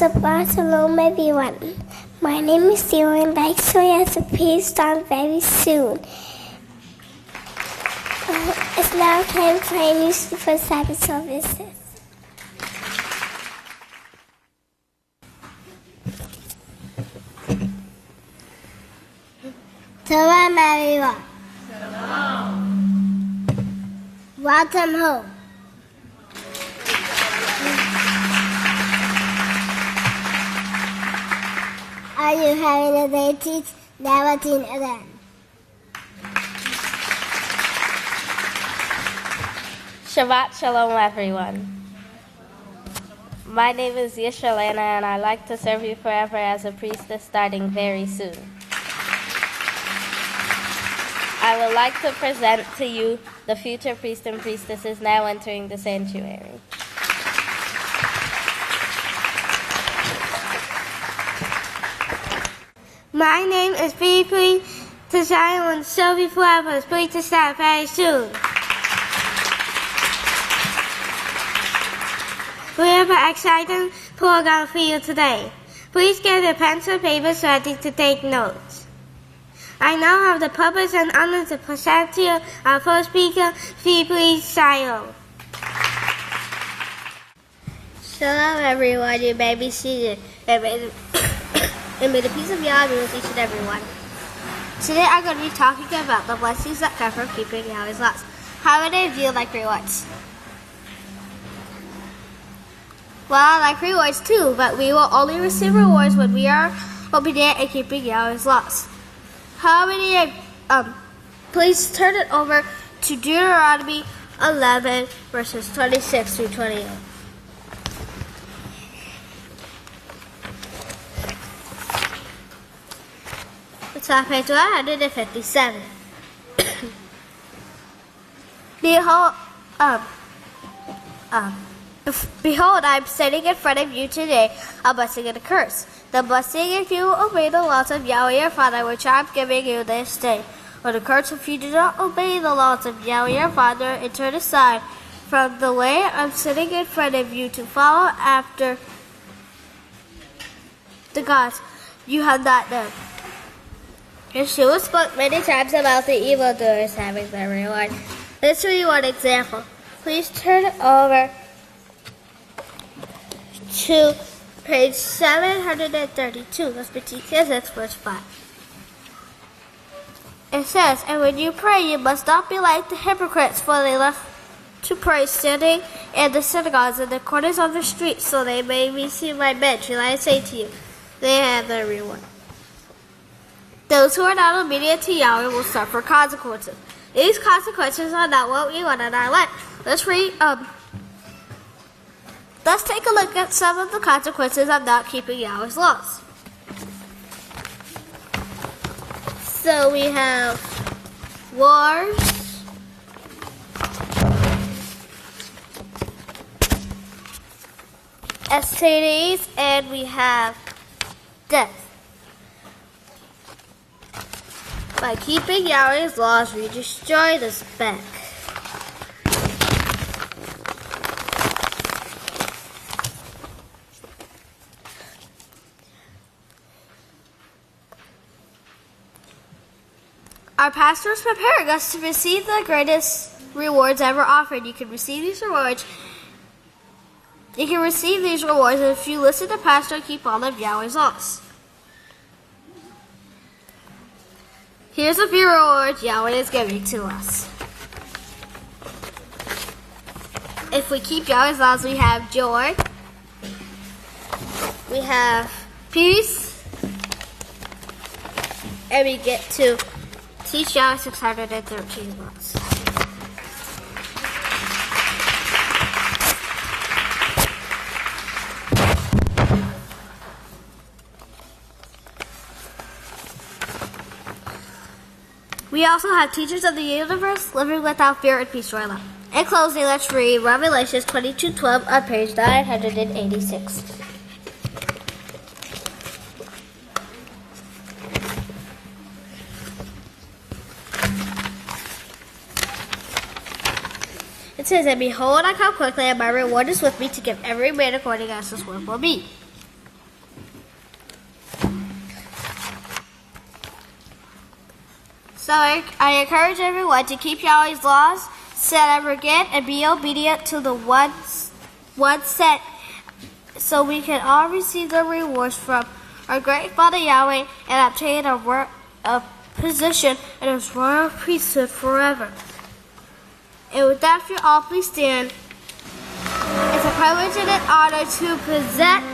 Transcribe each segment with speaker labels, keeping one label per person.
Speaker 1: Shabbat Shalom, everyone. My name is Dylan, and I show you as a priest on very soon. It's now time for our for Sabbath services. Shalom, everyone. Shalom. Welcome home. Are you having a day teach? Never seen again.
Speaker 2: Shabbat Shalom, everyone. My name is Yisrayl, and I'd like to serve you forever as a priestess starting very soon. I would like to present to you the future priests and priestesses now entering the sanctuary.
Speaker 3: My name is Abelin. I will serve you forever as priestess start very soon. We have an exciting program for you today. Please get your pencil and papers ready to take notes. I now have the purpose and honor to present to you our first speaker, Yisrayl.
Speaker 4: Shalom, everyone. You may be seated. And may the peace of Yahweh be with each and everyone. Today I'm going to be talking about the blessings that come from keeping Yahweh's laws. How many of you like rewards? Well, I like rewards too, but we will only receive rewards when we are obedient and keeping Yahweh's laws. How many? Please turn it over to Deuteronomy 11, verses 26 through 28. It's on page 157. Behold, I am setting in front of you today a blessing and a curse. The blessing if you obey the laws of Yahweh your Father, which I am giving you this day. Or the curse if you do not obey the laws of Yahweh your Father and turn aside from the way I am setting in front of you to follow after the gods you have not known. Yeshua spoke many times about the evildoers having their reward. Let's show you one example. Please turn over to page 732. Let's be teaching this verse 5. It says, and when you pray, you must not be like the hypocrites, for they love to pray standing in the synagogues and the corners of the streets, so they may be seen by men. Shall I say to you, they have their reward. Those who are not obedient to Yahweh will suffer consequences. These consequences are not what we want in our life. Let's take a look at some of the consequences of not keeping Yahweh's laws. So we have wars, STDs, and we have death. By keeping Yahweh's laws, we destroy the speck. Our pastor is preparing us to receive the greatest rewards ever offered. You can receive these rewards. You can receive these rewards if you listen to pastor and keep all of Yahweh's laws. Here's a few rewards Yahweh is giving to us. If we keep Yahweh's laws, we have joy, we have peace, and we get to teach Yahweh 613 laws. We also have teachers of the universe living without fear and peace or love. In closing, let's read Revelation 22:12 on page 986. It says, and behold, I come quickly, and my reward is with me to give every man according as his work will be. So I encourage everyone to keep Yahweh's laws, set and forget, and be obedient to the one set, so we can all receive the rewards from our great Father Yahweh and obtain a position in His royal priesthood forever. And with that, if you all please stand. It's a privilege and an honor to present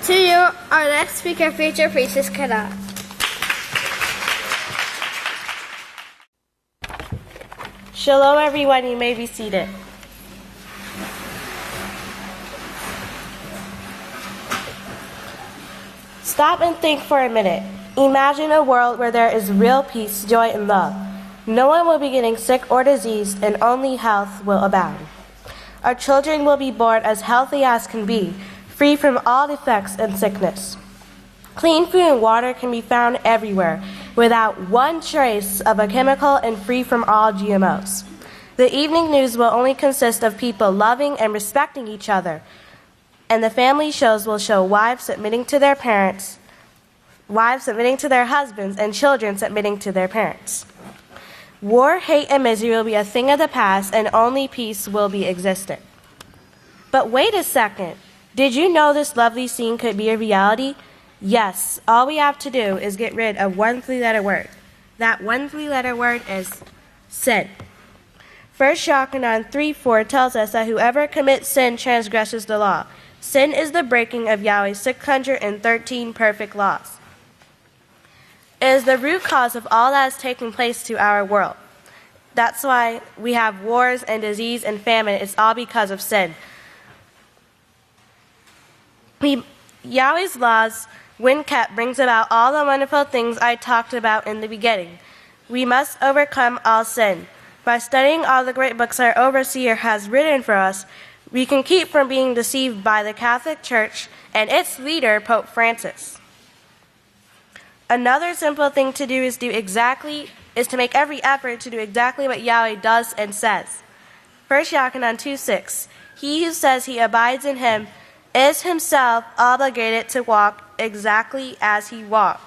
Speaker 4: to you our next speaker, future priestess Kana.
Speaker 2: Shalom, everyone. You may be seated. Stop and think for a minute. Imagine a world where there is real peace, joy, and love. No one will be getting sick or diseased, and only health will abound. Our children will be born as healthy as can be, free from all defects and sickness. Clean food and water can be found everywhere, without one trace of a chemical and free from all GMOs. The evening news will only consist of people loving and respecting each other, and the family shows will show wives submitting to their parents, wives submitting to their husbands, and children submitting to their parents. War, hate, and misery will be a thing of the past, and only peace will be existent. But wait a second. Did you know this lovely scene could be a reality? Yes, all we have to do is get rid of one three-letter word. That one three-letter word is sin. 1 Yochanan 3:4 tells us that whoever commits sin transgresses the law. Sin is the breaking of Yahweh's 613 perfect laws. It is the root cause of all that is taking place to our world. That's why we have wars and disease and famine. It's all because of sin. Yahweh's laws, when kept, brings about all the wonderful things I talked about in the beginning. We must overcome all sin. By studying all the great books our overseer has written for us, we can keep from being deceived by the Catholic Church and its leader, Pope Francis. Another simple thing to do is to make every effort to do exactly what Yahweh does and says. 1 Yochanan 2:6. He who says he abides in him is himself obligated to walk exactly as he walked.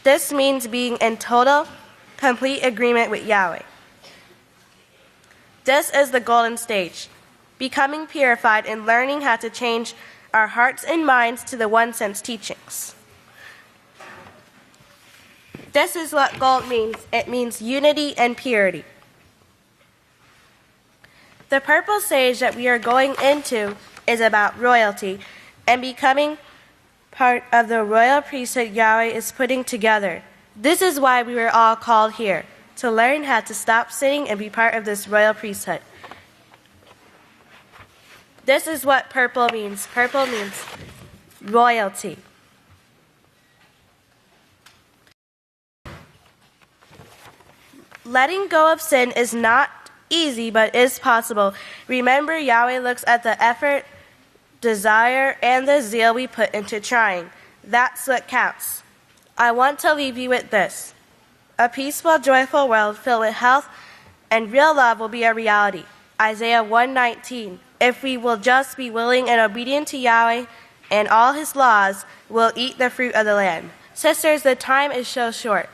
Speaker 2: This means being in total, complete agreement with Yahweh. This is the golden stage, becoming purified and learning how to change our hearts and minds to the one sense teachings. This is what gold means. It means unity and purity. The purple sage that we are going into is about royalty and becoming part of the royal priesthood Yahweh is putting together. This is why we were all called here, to learn how to stop sinning and be part of this royal priesthood. This is what purple means. Purple means royalty. Letting go of sin is not easy, but is possible. Remember, Yahweh looks at the effort, desire, and the zeal we put into trying. That's what counts. I want to leave you with this. A peaceful, joyful world filled with health and real love will be a reality. Isaiah 1:19. If we will just be willing and obedient to Yahweh and all His laws, we'll eat the fruit of the land. Sisters, the time is so short.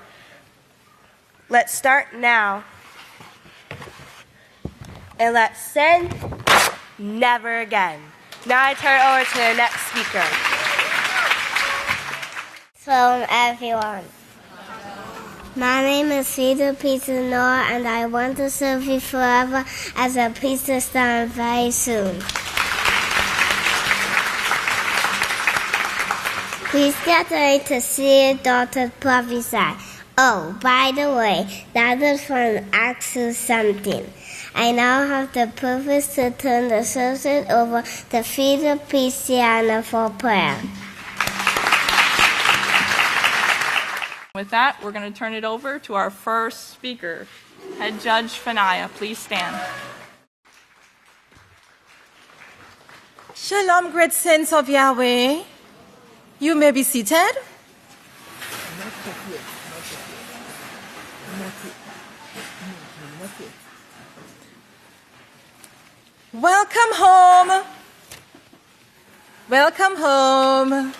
Speaker 2: Let's start now. And let's sin never again. Now I turn it over to the next speaker.
Speaker 1: Shalom, everyone. My name is Future Priestess Noah, and I want to serve you forever as a priestess starting very soon. Please get ready to see your daughter prophesy. Oh, by the way, that is from Acts 17. I now have the privilege to turn the service over to Future Priest Diana for prayer.
Speaker 5: With that, we're going to turn it over to our first speaker, Head Judge Fanaya. Please stand.
Speaker 6: Shalom, great saints of Yahweh. You may be seated. Welcome home. Welcome home.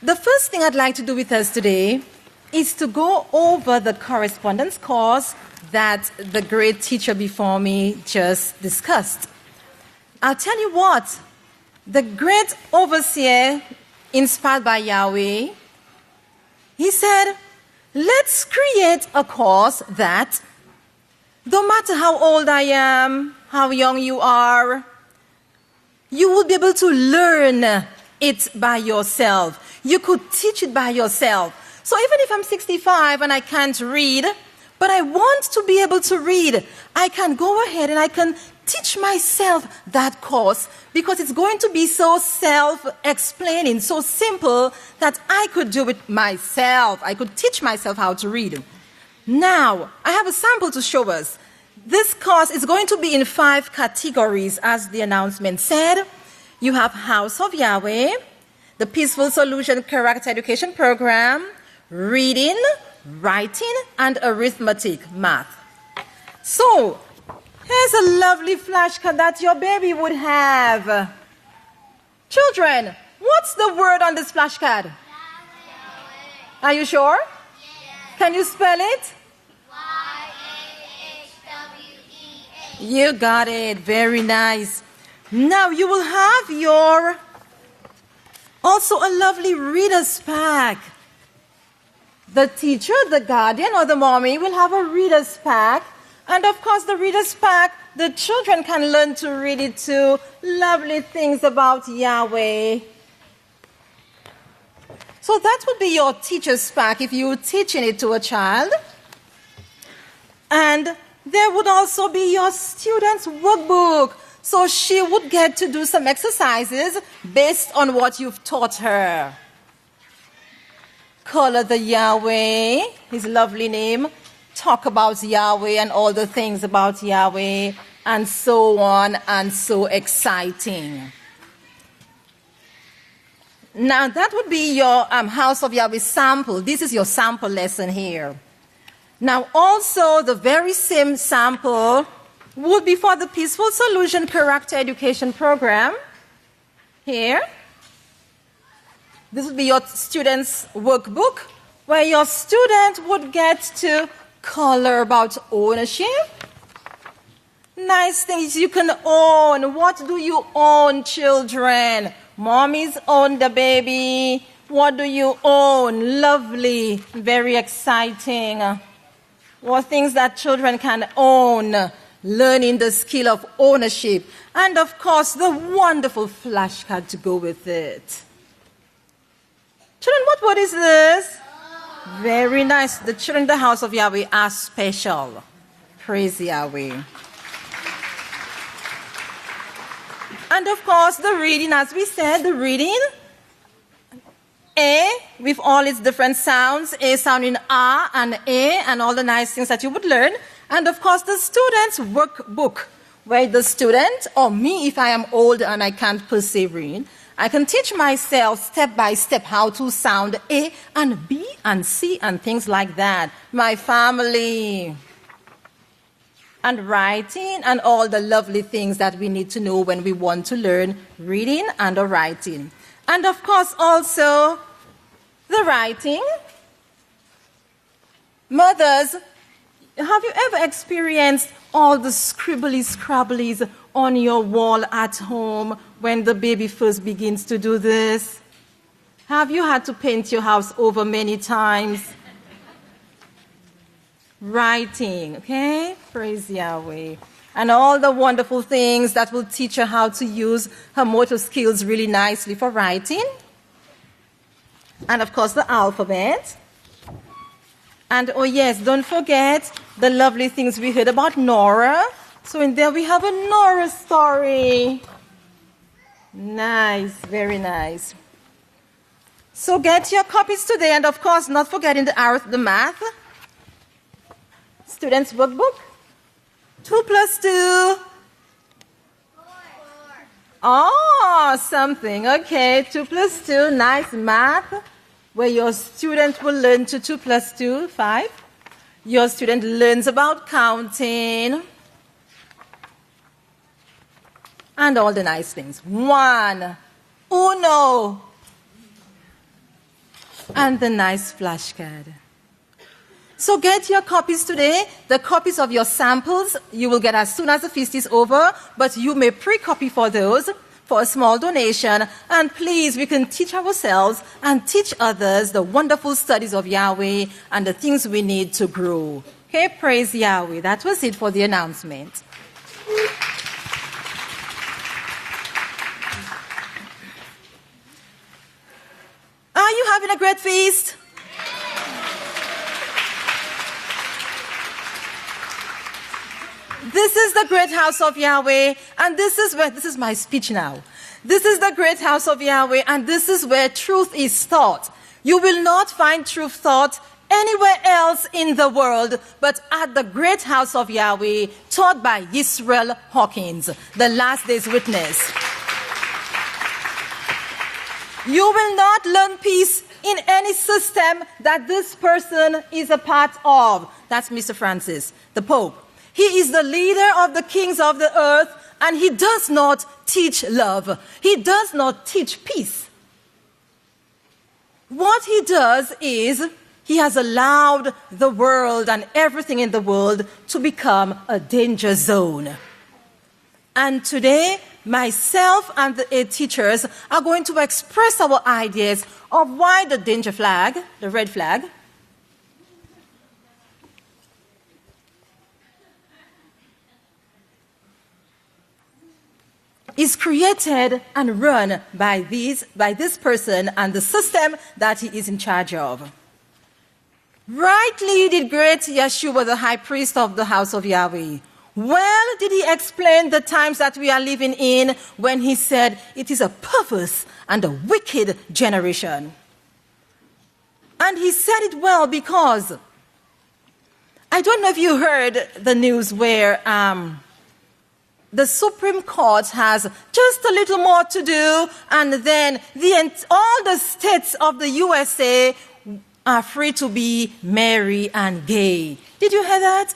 Speaker 6: the first thing I'd like to do with us today is to go over the correspondence course that the great teacher before me just discussed. I'll tell you what, the great overseer, inspired by Yahweh, he said, let's create a course that, no matter how old I am, how young you are, you will be able to learn it by yourself. You could teach it by yourself. So even if I'm 65 and I can't read, but I want to be able to read, I can go ahead and I can teach myself that course because it's going to be so self-explaining, so simple that I could do it myself. I could teach myself how to read. Now, I have a sample to show us. This course is going to be in 5 categories, as the announcement said. You have House of Yahweh, the Peaceful Solution Character Education Program, reading, writing, and arithmetic, math. So, here's a lovely flashcard that your baby would have. Children, what's the word on this flashcard? Yahweh. Are you sure? Yes. Can you spell it? Y-A-H-W-E-H. You got it. Very nice. Now you will have also a lovely reader's pack. The teacher, the guardian, or the mommy will have a reader's pack. And of course, the reader's pack, the children can learn to read it too. Lovely things about Yahweh. So that would be your teacher's pack if you were teaching it to a child. And there would also be your student's workbook. So she would get to do some exercises based on what you've taught her. Color the Yahweh, his lovely name. Talk about Yahweh and all the things about Yahweh, and so on, and so exciting. Now, that would be your House of Yahweh sample. This is your sample lesson here. Now, also, the very same sample would be for the Peaceful Solution Character Education Program. Here. This would be your student's workbook, where your student would get to color about ownership. Nice things you can own. What do you own, children? Mommies own the baby. What do you own? Lovely. Very exciting. What things that children can own. Learning the skill of ownership. And of course, the wonderful flashcard to go with it. Children, what word is this? Very nice. The children in the House of Yahweh are special. Praise Yahweh. And of course, the reading, as we said, the reading. A, with all its different sounds, A sounding R and A, and all the nice things that you would learn. And of course, the student's workbook, where the student, or me if I am old and I can't per se read, I can teach myself step by step how to sound A and B and C and things like that. My family. And writing and all the lovely things that we need to know when we want to learn reading and writing. And of course also the writing. Mothers, have you ever experienced all the scribbly-scrabblies on your wall at home when the baby first begins to do this? Have you had to paint your house over many times? Writing, okay? Praise Yahweh. And all the wonderful things that will teach her how to use her motor skills really nicely for writing. And of course the alphabet. And oh yes, don't forget the lovely things we heard about Nora. So in there we have a Nora story. Nice, very nice. So get your copies today, and of course not forgetting the math. Students' workbook. 2 plus 2.
Speaker 4: 4.
Speaker 6: Oh, something. Okay, 2 plus 2, nice math, where your student will learn to 2 plus 2, 5. Your student learns about counting. And all the nice things. 1. Uno. and the nice flashcard. So get your copies today. The copies of your samples you will get as soon as the feast is over, but you may pre-copy for those for a small donation. And please, we can teach ourselves and teach others the wonderful studies of Yahweh and the things we need to grow. Okay, praise Yahweh. That was it for the announcement. Are you having a great feast? This is the great house of Yahweh, and this is my speech now. This is the great house of Yahweh, and this is where truth is taught. You will not find truth taught anywhere else in the world, but at the great house of Yahweh, taught by Yisrayl Hawkins, the last day's witness. You will not learn peace in any system that this person is a part of. That's Mr. Francis, the Pope. He is the leader of the kings of the earth, and he does not teach love. He does not teach peace. What he does is he has allowed the world and everything in the world to become a danger zone. And today, myself and the 8 teachers are going to express our ideas of why the danger flag, the red flag, is created and run by this person and the system that he is in charge of. Rightly did great Yeshua, the high priest of the house of Yahweh, well did he explain the times that we are living in when he said it is a perverse and a wicked generation. And he said it well because I don't know if you heard the news where the Supreme Court has just a little more to do, and then all the states of the USA are free to be married and gay. Did you hear that?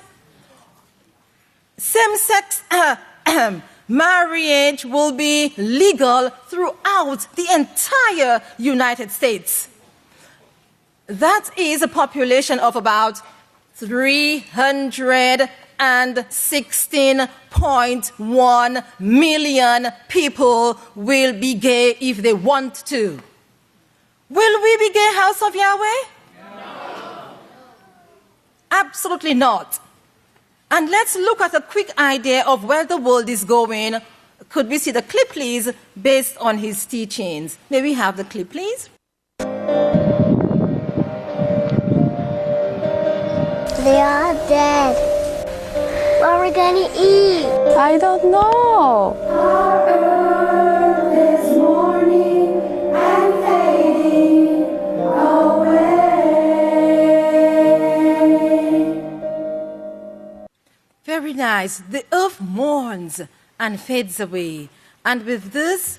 Speaker 6: Same-sex marriage will be legal throughout the entire United States. That is a population of about 316.1 million people will be gay if they want to. Will we be gay, House of Yahweh? No. Absolutely not. And let's look at a quick idea of where the world is going. Could we see the clip, please, based on his teachings? May we have the clip, please?
Speaker 1: They are dead. What are we gonna eat?
Speaker 7: I don't know.
Speaker 8: Our earth is mourning and fading away.
Speaker 6: Very nice. The earth mourns and fades away. And with this,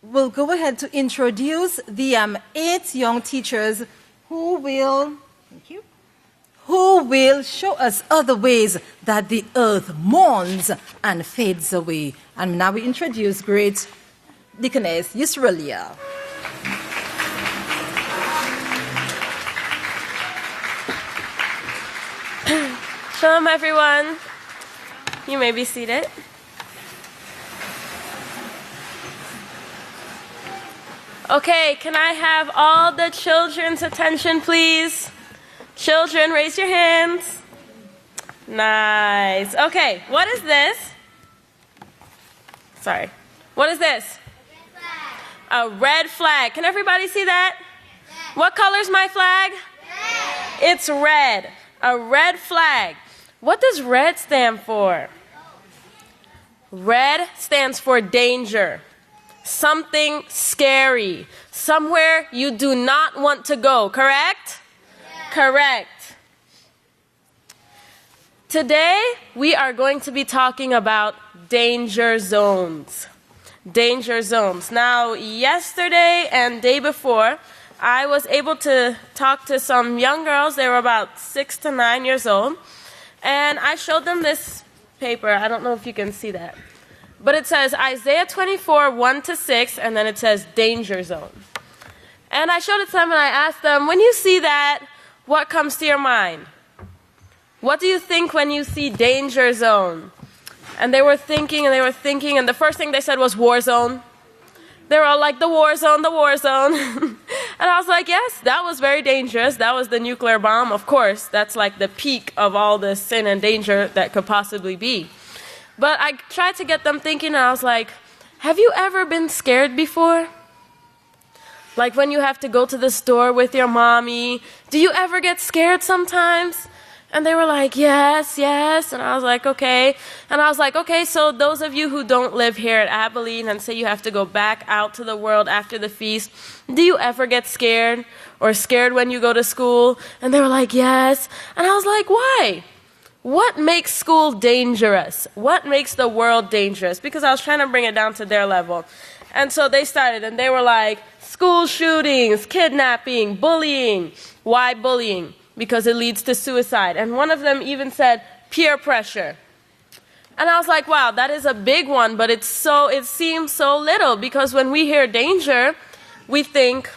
Speaker 6: we'll go ahead to introduce the 8 young teachers who will show us other ways that the earth mourns and fades away. And now we introduce great Deaconess Yisrayl.
Speaker 7: Shalom, everyone. You may be seated. Okay, can I have all the children's attention, please? Children, raise your hands. Nice. Okay, what is this? Sorry. What is this? A red flag. Can everybody see that? Red. What color's my flag? Red. It's red. A red flag. What does red stand for? Red stands for danger. Something scary. Somewhere you do not want to go, correct? Correct. Today, we are going to be talking about danger zones. Danger zones. Now, yesterday and day before, I was able to talk to some young girls. They were about 6 to 9 years old. And I showed them this paper. I don't know if you can see that. But it says Isaiah 24, 1 to 6, and then it says danger zone. And I showed it to them and I asked them, when you see that, what comes to your mind? What do you think when you see danger zone? And they were thinking and they were thinking, and the first thing they said was war zone. They were all like, the war zone, the war zone. And I was like, yes, that was very dangerous. That was the nuclear bomb. Of course, that's like the peak of all the sin and danger that could possibly be. But I tried to get them thinking, and I was like, have you ever been scared before? Like when you have to go to the store with your mommy, do you ever get scared sometimes? And they were like, yes, yes. And I was like, okay. And I was like, okay, so those of you who don't live here at Abelin and say you have to go back out to the world after the feast, do you ever get scared? Or scared when you go to school? And they were like, yes. And I was like, why? What makes school dangerous? What makes the world dangerous? Because I was trying to bring it down to their level. And so they started, and they were like, school shootings, kidnapping, bullying. Why bullying? Because it leads to suicide. And one of them even said peer pressure. And I was like, wow, that is a big one, but it seems so little, because when we hear danger, we think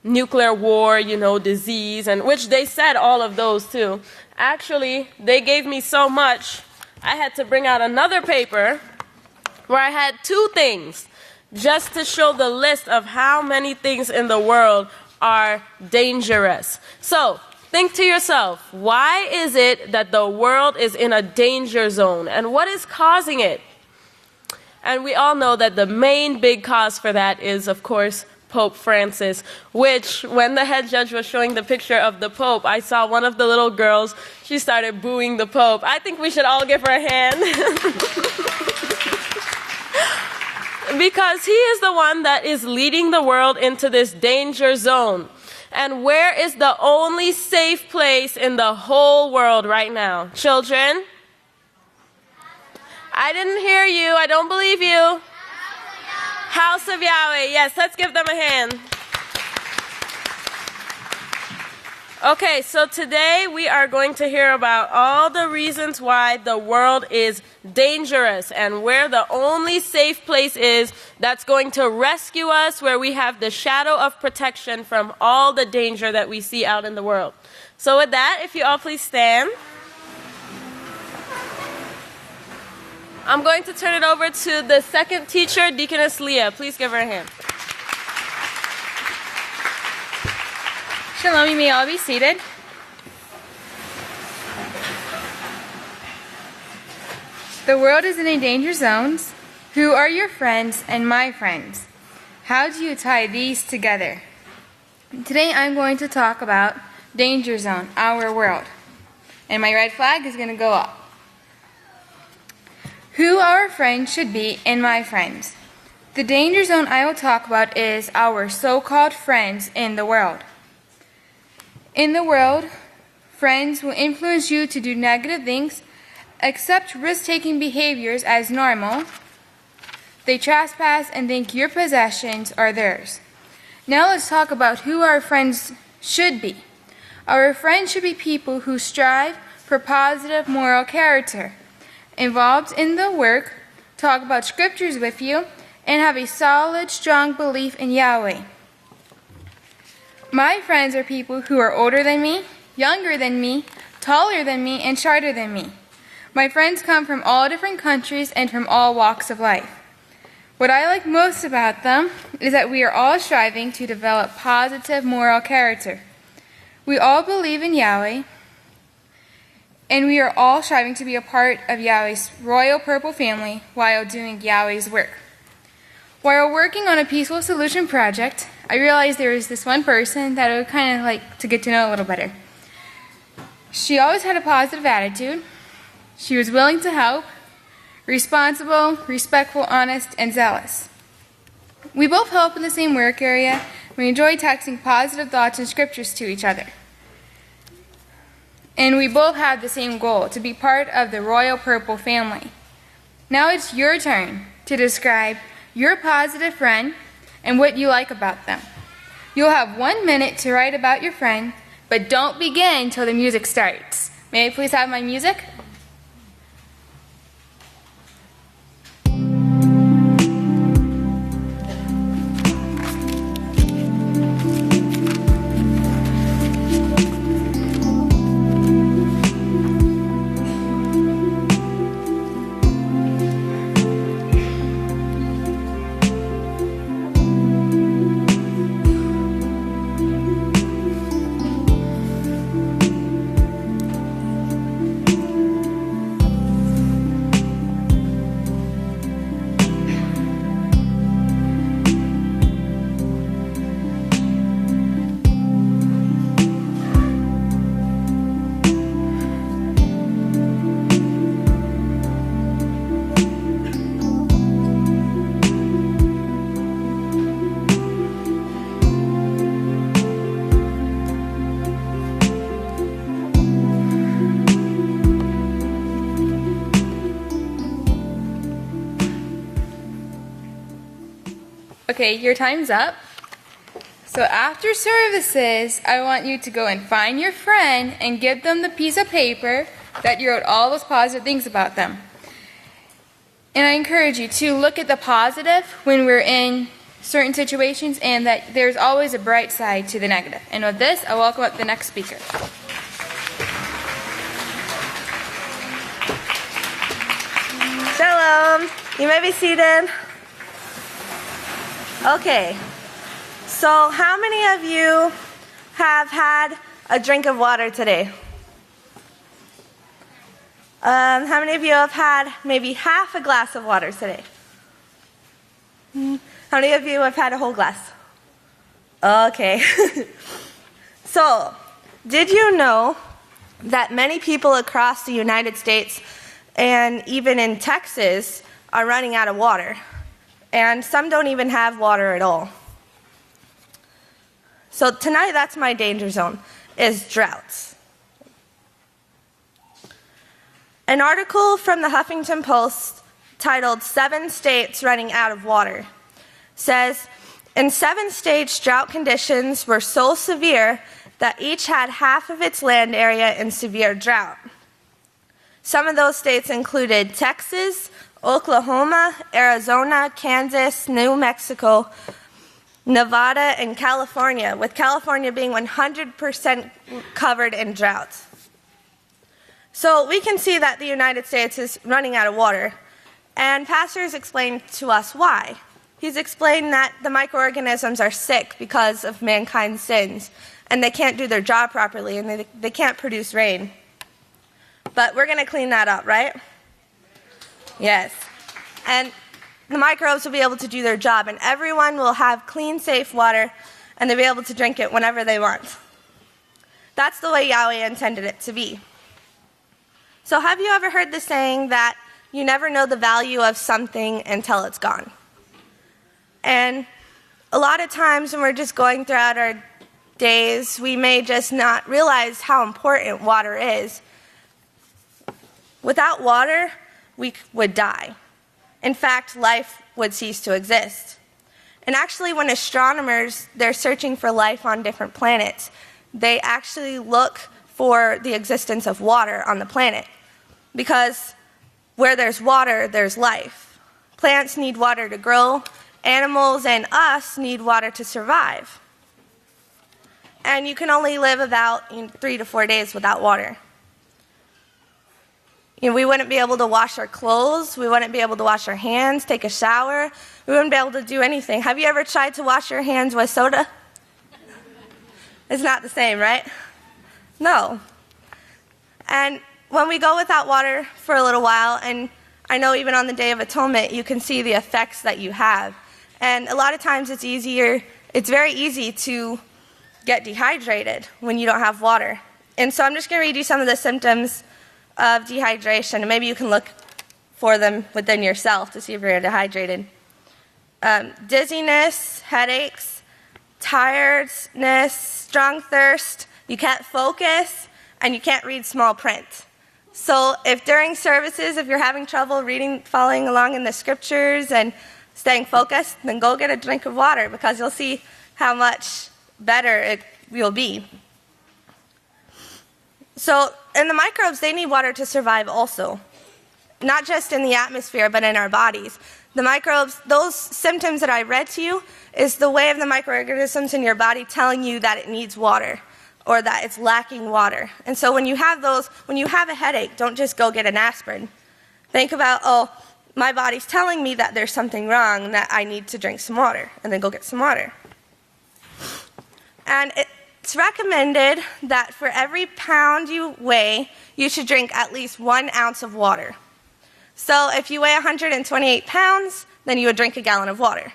Speaker 7: nuclear war, disease, and which they said all of those too. Actually, they gave me so much, I had to bring out another paper where I had 2 things just to show the list of how many things in the world are dangerous. So, think to yourself, why is it that the world is in a danger zone? And what is causing it? And we all know that the main big cause for that is, of course, Pope Francis, which, when the head judge was showing the picture of the Pope, I saw one of the little girls, she started booing the Pope. I think we should all give her a hand. Because he is the one that is leading the world into this danger zone. And where is the only safe place in the whole world right now? Children? I didn't hear you. I don't believe you. House of Yahweh. Yes, let's give them a hand. Okay, so today we are going to hear about all the reasons why the world is dangerous and where the only safe place is that's going to rescue us, where we have the shadow of protection from all the danger that we see out in the world. So with that, if you all please stand. I'm going to turn it over to the second teacher, Deaconess Leah. Please give her a hand.
Speaker 9: Shalom, you may all be seated. The world is in a danger zone. Who are your friends and my friends? How do you tie these together? Today I'm going to talk about danger zone, our world. And my red flag is going to go up. Who our friends should be and my friends. The danger zone I will talk about is our so-called friends in the world. In the world, friends will influence you to do negative things, accept risk-taking behaviors as normal. They trespass and think your possessions are theirs. Now let's talk about who our friends should be. Our friends should be people who strive for positive moral character, involved in the work, talk about scriptures with you, and have a solid, strong belief in Yahweh. My friends are people who are older than me, younger than me, taller than me, and shorter than me. My friends come from all different countries and from all walks of life. What I like most about them is that we are all striving to develop positive moral character. We all believe in Yahweh, and we are all striving to be a part of Yahweh's royal purple family while doing Yahweh's work. While working on a peaceful solution project, I realized there was this one person that I would kind of like to get to know a little better. She always had a positive attitude. She was willing to help, responsible, respectful, honest, and zealous. We both help in the same work area. We enjoy texting positive thoughts and scriptures to each other. And we both have the same goal, to be part of the royal purple family. Now it's your turn to describe your positive friend and what you like about them. You'll have 1 minute to write about your friend, but don't begin till the music starts. May I please have my music? Okay, your time's up. So after services, I want you to go and find your friend and give them the piece of paper that you wrote all those positive things about them. And I encourage you to look at the positive when we're in certain situations, and that there's always a bright side to the negative. And with this, I welcome up the next speaker.
Speaker 2: Shalom. You may be seated. Okay. So how many of you have had a drink of water today? How many of you have had maybe half a glass of water today? How many of you have had a whole glass? Okay. So, did you know that many people across the United States and even in Texas are running out of water? And some don't even have water at all. So tonight, that's my danger zone, is droughts. An article from the Huffington Post titled 7 States Running Out of Water says, in 7 states, drought conditions were so severe that each had half of its land area in severe drought. Some of those states included Texas, Oklahoma, Arizona, Kansas, New Mexico, Nevada, and California, with California being 100% covered in droughts. So we can see that the United States is running out of water, and Pastor has explained to us why. He's explained that the microorganisms are sick because of mankind's sins, and they can't do their job properly, and they can't produce rain. But we're going to clean that up, right? Yes. And the microbes will be able to do their job, and everyone will have clean, safe water, and they'll be able to drink it whenever they want. That's the way Yahweh intended it to be. So have you ever heard the saying that you never know the value of something until it's gone? And a lot of times when we're just going throughout our days, we may just not realize how important water is. Without water, we would die. In fact, life would cease to exist. And actually, when astronomers, they're searching for life on different planets, they actually look for the existence of water on the planet. Because where there's water, there's life. Plants need water to grow. Animals and us need water to survive. And you can only live about 3 to 4 days without water. We wouldn't be able to wash our clothes. We wouldn't be able to wash our hands, take a shower. We wouldn't be able to do anything. Have you ever tried to wash your hands with soda? It's not the same, right? No. And when we go without water for a little while, and I know even on the Day of Atonement, you can see the effects that you have. And a lot of times it's very easy to get dehydrated when you don't have water. And so I'm just going to read you some of the symptoms of dehydration, and maybe you can look for them within yourself to see if you're dehydrated. Dizziness, headaches, tiredness, strong thirst, you can't focus, and you can't read small print. So if during services, if you're having trouble reading, following along in the scriptures and staying focused, then go get a drink of water, because you'll see how much better it will be. So, and the microbes, they need water to survive also. Not just in the atmosphere, but in our bodies. The microbes, those symptoms that I read to you, is the way of the microorganisms in your body telling you that it needs water, or that it's lacking water. And so when you have those, when you have a headache, don't just go get an aspirin. Think about, oh, my body's telling me that there's something wrong, that I need to drink some water, and then go get some water. And it's recommended that for every pound you weigh, you should drink at least 1 ounce of water. So if you weigh 128 pounds, then you would drink a gallon of water.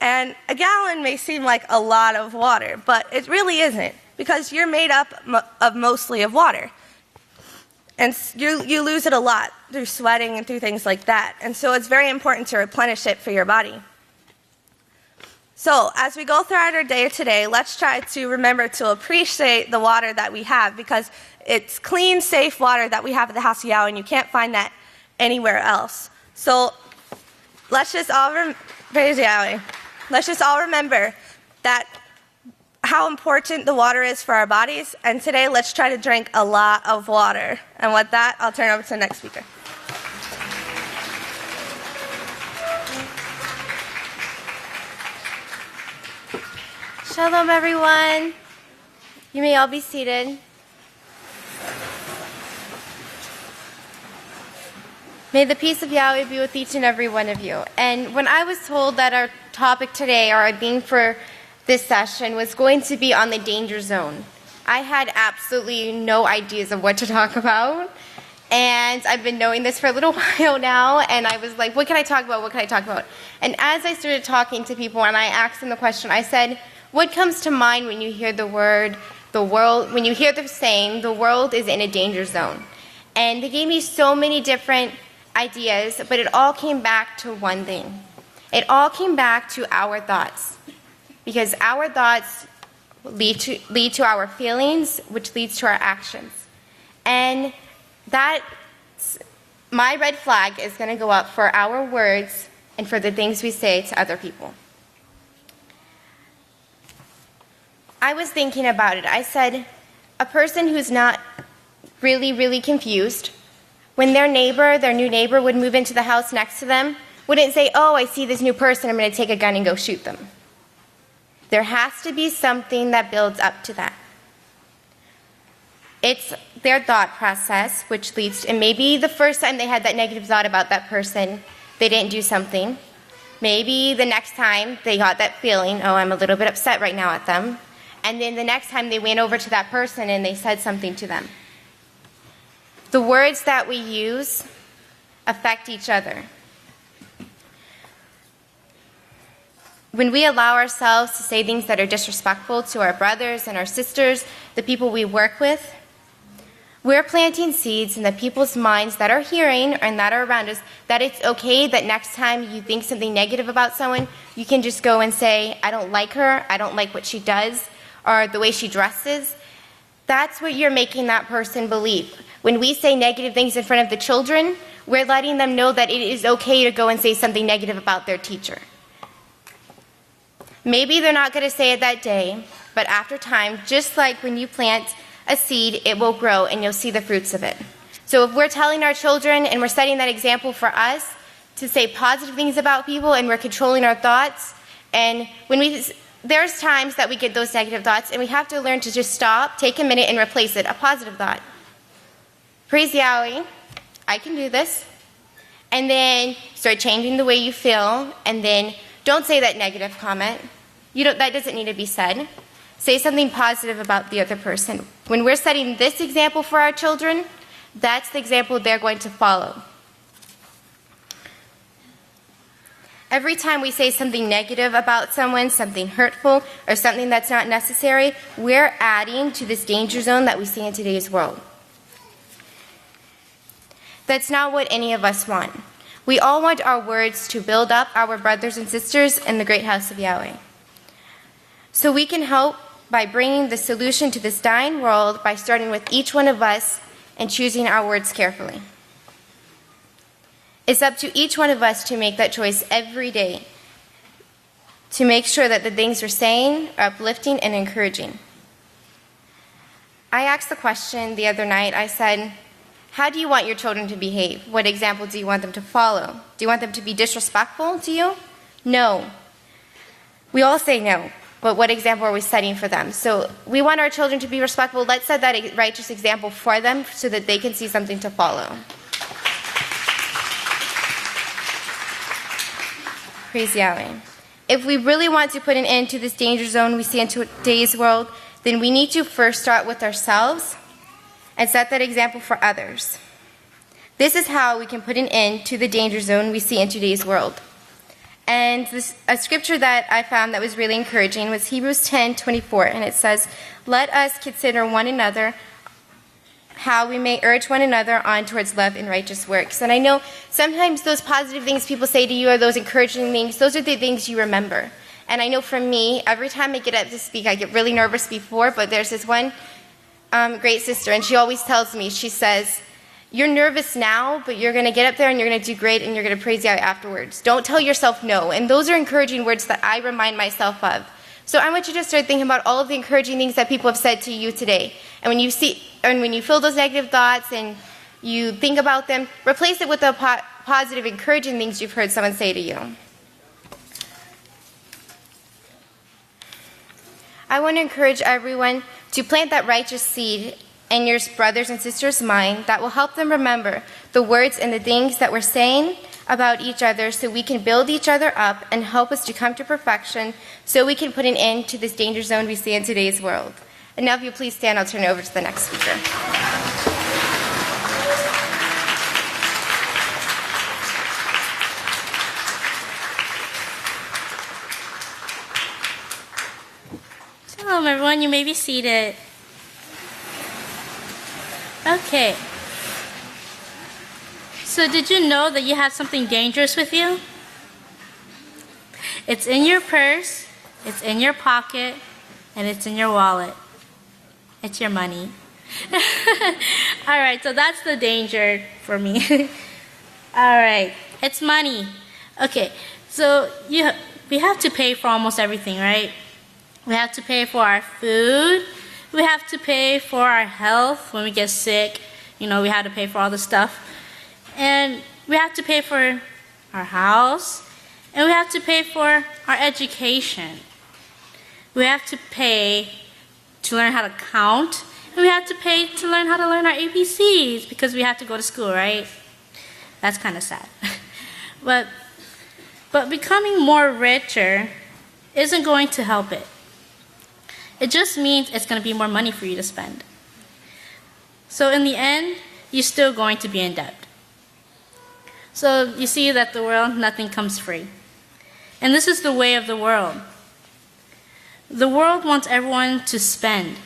Speaker 2: And a gallon may seem like a lot of water, but it really isn't, because you're made up of mostly of water. And you lose it a lot through sweating and through things like that. And so it's very important to replenish it for your body. So as we go throughout our day today, let's try to remember to appreciate the water that we have, because it's clean, safe water that we have at the House of Yahweh, and you can't find that anywhere else. So let's just all praise Yahweh. let's just all remember that how important the water is for our bodies. And today, let's try to drink a lot of water. And with that, I'll turn it over to the next speaker.
Speaker 10: Shalom, everyone. You may all be seated. May the peace of Yahweh be with each and every one of you. And when I was told that our topic today, or our theme for this session, was going to be on the danger zone, I had absolutely no ideas of what to talk about. And I've been knowing this for a little while now, and I was like, what can I talk about? What can I talk about? And as I started talking to people and I asked them the question, I said, what comes to mind when you hear the word, the world, when you hear the saying, the world is in a danger zone? And they gave me so many different ideas, but it all came back to one thing. It all came back to our thoughts. Because our thoughts lead to our feelings, which leads to our actions. And my red flag is going to go up for our words and for the things we say to other people. I was thinking about it. I said, a person who's not really, really confused, when their new neighbor would move into the house next to them, wouldn't say, oh, I see this new person, I'm going to take a gun and go shoot them. There has to be something that builds up to that. It's their thought process, which leads to, and maybe the first time they had that negative thought about that person, they didn't do something. Maybe the next time they got that feeling, oh, I'm a little bit upset right now at them. And then the next time they went over to that person and they said something to them. The words that we use affect each other. When we allow ourselves to say things that are disrespectful to our brothers and our sisters, the people we work with, we're planting seeds in the people's minds that are hearing and that are around us, that it's okay that next time you think something negative about someone, you can just go and say, I don't like her, I don't like what she does, or the way she dresses. That's what you're making that person believe. When we say negative things in front of the children, we're letting them know that it is okay to go and say something negative about their teacher. Maybe they're not going to say it that day, but after time, just like when you plant a seed, it will grow and you'll see the fruits of it. So if we're telling our children and we're setting that example for us to say positive things about people and we're controlling our thoughts, and there's times that we get those negative thoughts and we have to learn to just stop, take a minute and replace it, a positive thought. Praise Yahweh, I can do this. And then start changing the way you feel, and then don't say that negative comment. That doesn't need to be said. Say something positive about the other person. When we're setting this example for our children, that's the example they're going to follow. Every time we say something negative about someone, something hurtful, or something that's not necessary, we're adding to this danger zone that we see in today's world. That's not what any of us want. We all want our words to build up our brothers and sisters in the great house of Yahweh. So we can help by bringing the solution to this dying world by starting with each one of us and choosing our words carefully. It's up to each one of us to make that choice every day, to make sure that the things we're saying are uplifting and encouraging. I asked the question the other night. I said, how do you want your children to behave? What example do you want them to follow? Do you want them to be disrespectful to you? No. We all say no, but what example are we setting for them? So we want our children to be respectful. Let's set that righteous example for them so that they can see something to follow. Praise Yahweh. If we really want to put an end to this danger zone we see in today's world, then we need to first start with ourselves and set that example for others. This is how we can put an end to the danger zone we see in today's world. And a scripture that I found that was really encouraging was Hebrews 10:24, and it says, let us consider one another how we may urge one another on towards love and righteous works. And I know sometimes those positive things people say to you or those encouraging things, those are the things you remember. And I know for me, every time I get up to speak, I get really nervous before, but there's this one great sister, and she always tells me, she says, You're nervous now, but you're going to get up there and you're going to do great and you're going to praise Yahweh afterwards. Don't tell yourself no. And those are encouraging words that I remind myself of. So I want you to start thinking about all of the encouraging things that people have said to you today. And when you feel those negative thoughts and you think about them, replace it with the positive, encouraging things you've heard someone say to you. I want to encourage everyone to plant that righteous seed in your brothers and sisters' mind that will help them remember the words and the things that we're saying about each other so we can build each other up and help us to come to perfection so we can put an end to this danger zone we see in today's world. And now if you please stand, I'll turn it over to the next speaker.
Speaker 11: Shalom, everyone. You may be seated. Okay. So did you know that you have something dangerous with you? It's in your purse, it's in your pocket, and it's in your wallet. It's your money. All right, so that's the danger for me. All right, it's money. Okay, so we have to pay for almost everything, right? We have to pay for our food. We have to pay for our health when we get sick. We have to pay for all the stuff. And we have to pay for our house. And we have to pay for our education. We have to pay to learn how to count. And we have to pay to learn how to learn our ABCs because we have to go to school, right? That's kind of sad. But becoming more richer isn't going to help it. It just means it's going to be more money for you to spend. So in the end, you're still going to be in debt. So you see that the world, nothing comes free. And this is the way of the world. The world wants everyone to spend.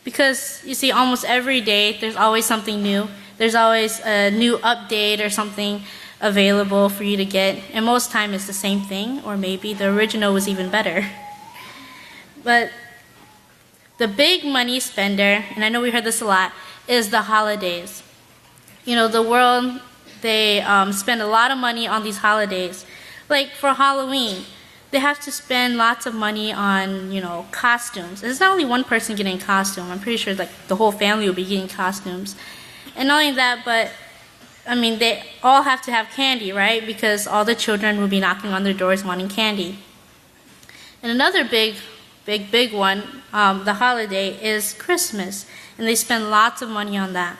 Speaker 11: Because you see, almost every day, there's always something new. There's always a new update or something available for you to get. And most time it's the same thing, or maybe the original was even better. But the big money spender, and I know we heard this a lot, is the holidays. The world, they spend a lot of money on these holidays. Like for Halloween, they have to spend lots of money on, costumes. It's not only one person getting a costume. I'm pretty sure the whole family will be getting costumes. And not only that, but they all have to have candy, right? Because all the children will be knocking on their doors wanting candy. And another big one, the holiday, is Christmas. And they spend lots of money on that.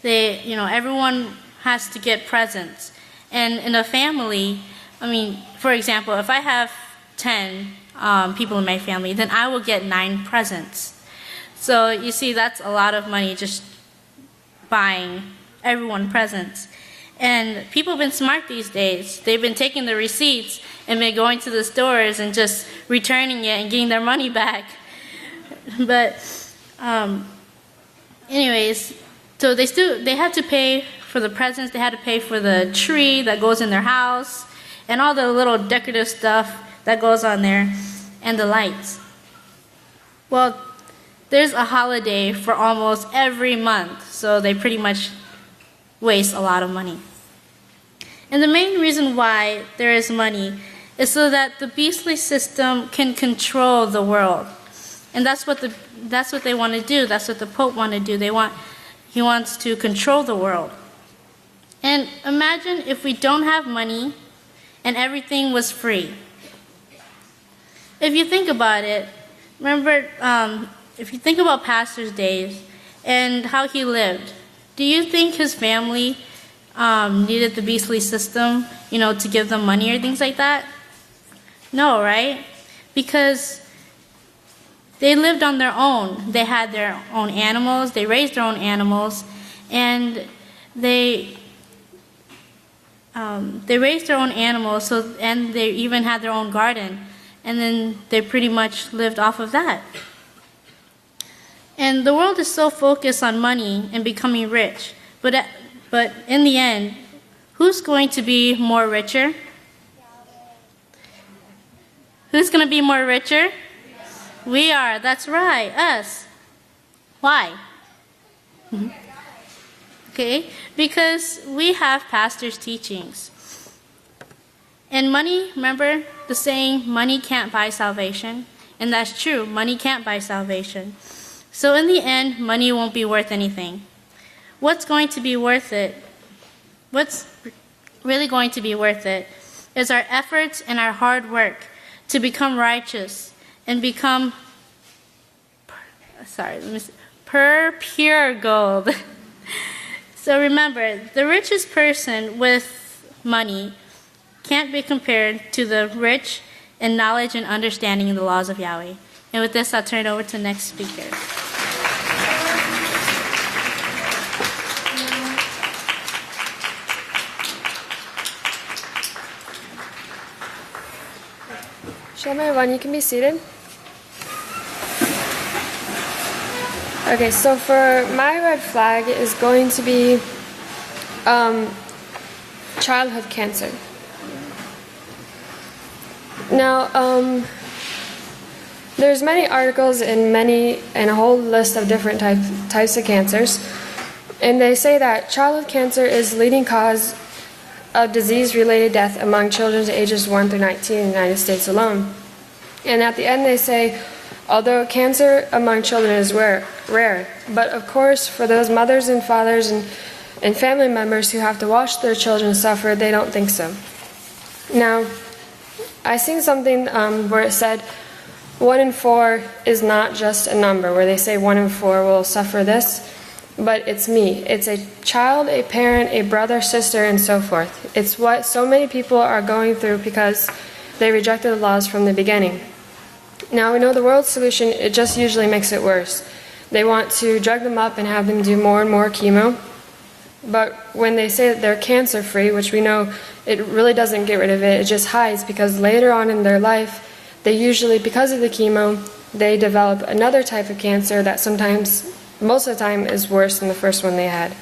Speaker 11: Everyone has to get presents. And in a family, for example, if I have 10 people in my family, then I will get 9 presents. So you see, that's a lot of money just buying everyone presents. And people have been smart these days. They've been taking the receipts and been going to the stores and just returning it and getting their money back. But anyways, so they have to pay for the presents. They had to pay for the tree that goes in their house and all the little decorative stuff that goes on there and the lights. Well, there's a holiday for almost every month, so they pretty much waste a lot of money. And the main reason why there is money is so that the beastly system can control the world. And that's what they want to do. That's what the Pope want to do. He wants to control the world. And imagine if we don't have money and everything was free. If you think about it, remember, if you think about Pastor's days and how he lived, do you think his family needed the beastly system, to give them money or things like that? No, right? Because they lived on their own. They had their own animals. They raised their own animals, and they raised their own animals. And they even had their own garden, and then they pretty much lived off of that. And the world is so focused on money and becoming rich, but in the end, who's going to be more richer? Who's going to be more richer? We are. That's right, us. Why? okay? Because we have pastors' teachings. And money, remember the saying, money can't buy salvation? And that's true, money can't buy salvation. So in the end, money won't be worth anything. What's going to be worth it? What's really going to be worth it is our efforts and our hard work to become righteous and become pure gold. So remember, the richest person with money can't be compared to the rich in knowledge and understanding the laws of Yahweh. And with this, I'll turn it over to the next speaker.
Speaker 12: Shalom, everyone. You can be seated. Okay, so for my red flag is going to be childhood cancer. Now, there's many articles and a whole list of different types of cancers, and they say that childhood cancer is the leading cause of disease-related death among children ages 1 through 19 in the United States alone. And at the end they say, although cancer among children is rare, but of course for those mothers and fathers and family members who have to watch their children suffer, they don't think so. Now, I seen something where it said 1 in 4 is not just a number, where they say 1 in 4 will suffer this, but it's me. It's a child, a parent, a brother, sister, and so forth. It's what so many people are going through because they rejected the laws from the beginning. Now, we know the world's solution, it just usually makes it worse. They want to drug them up and have them do more and more chemo. But when they say that they're cancer-free, which we know it really doesn't get rid of it, it just hides, because later on in their life, they usually, because of the chemo, they develop another type of cancer that sometimes, most of the time, is worse than the first one they had.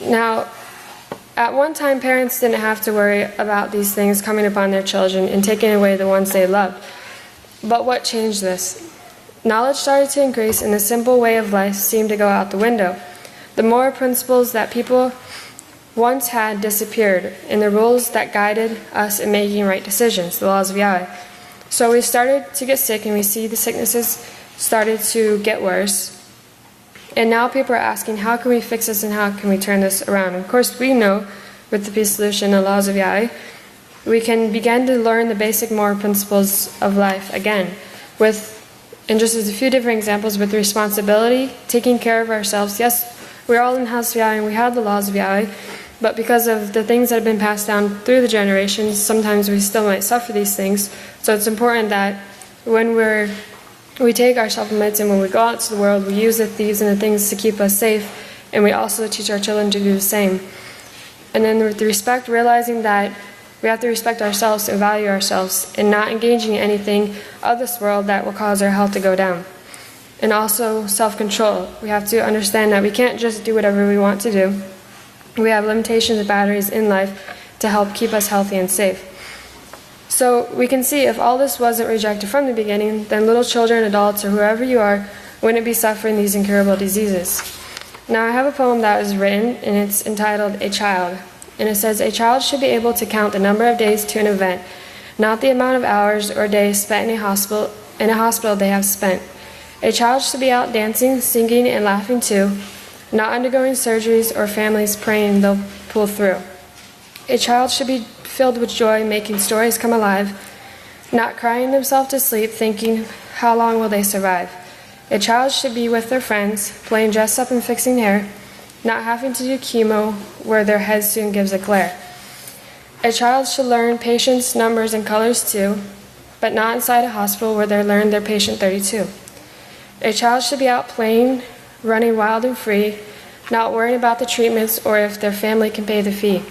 Speaker 12: Now, at one time, parents didn't have to worry about these things coming upon their children and taking away the ones they loved. But what changed this? Knowledge started to increase, and the simple way of life seemed to go out the window. The moral principles that people once had disappeared, and the rules that guided us in making right decisions, the laws of Yahweh. So we started to get sick, and we see the sicknesses started to get worse. And now people are asking, how can we fix this and how can we turn this around? And of course, we know with the peace solution and laws of Yahweh, we can begin to learn the basic moral principles of life again. And just as a few different examples, with responsibility, taking care of ourselves. Yes, we're all in the House of Yahweh and we have the laws of Yahweh, but because of the things that have been passed down through the generations, sometimes we still might suffer these things. So it's important that when we take our supplements and when we go out to the world, we use these and the things to keep us safe, and we also teach our children to do the same. And then with the respect, realizing that we have to respect ourselves and value ourselves and not engaging in anything of this world that will cause our health to go down. And also self-control. We have to understand that we can't just do whatever we want to do. We have limitations of batteries in life to help keep us healthy and safe. So we can see if all this wasn't rejected from the beginning, then little children, adults, or whoever you are, wouldn't be suffering these incurable diseases. Now I have a poem that was written, and it's entitled A Child. And it says, a child should be able to count the number of days to an event, not the amount of hours or days spent in a hospital they have spent. A child should be out dancing, singing, and laughing too, not undergoing surgeries or families praying they'll pull through. A child should be filled with joy, making stories come alive, not crying themselves to sleep, thinking, how long will they survive? A child should be with their friends, playing dress up and fixing hair, not having to do chemo where their head soon gives a glare. A child should learn patience, numbers, and colors too, but not inside a hospital where they learn their patient 32. A child should be out playing, running wild and free, not worrying about the treatments or if their family can pay the fee.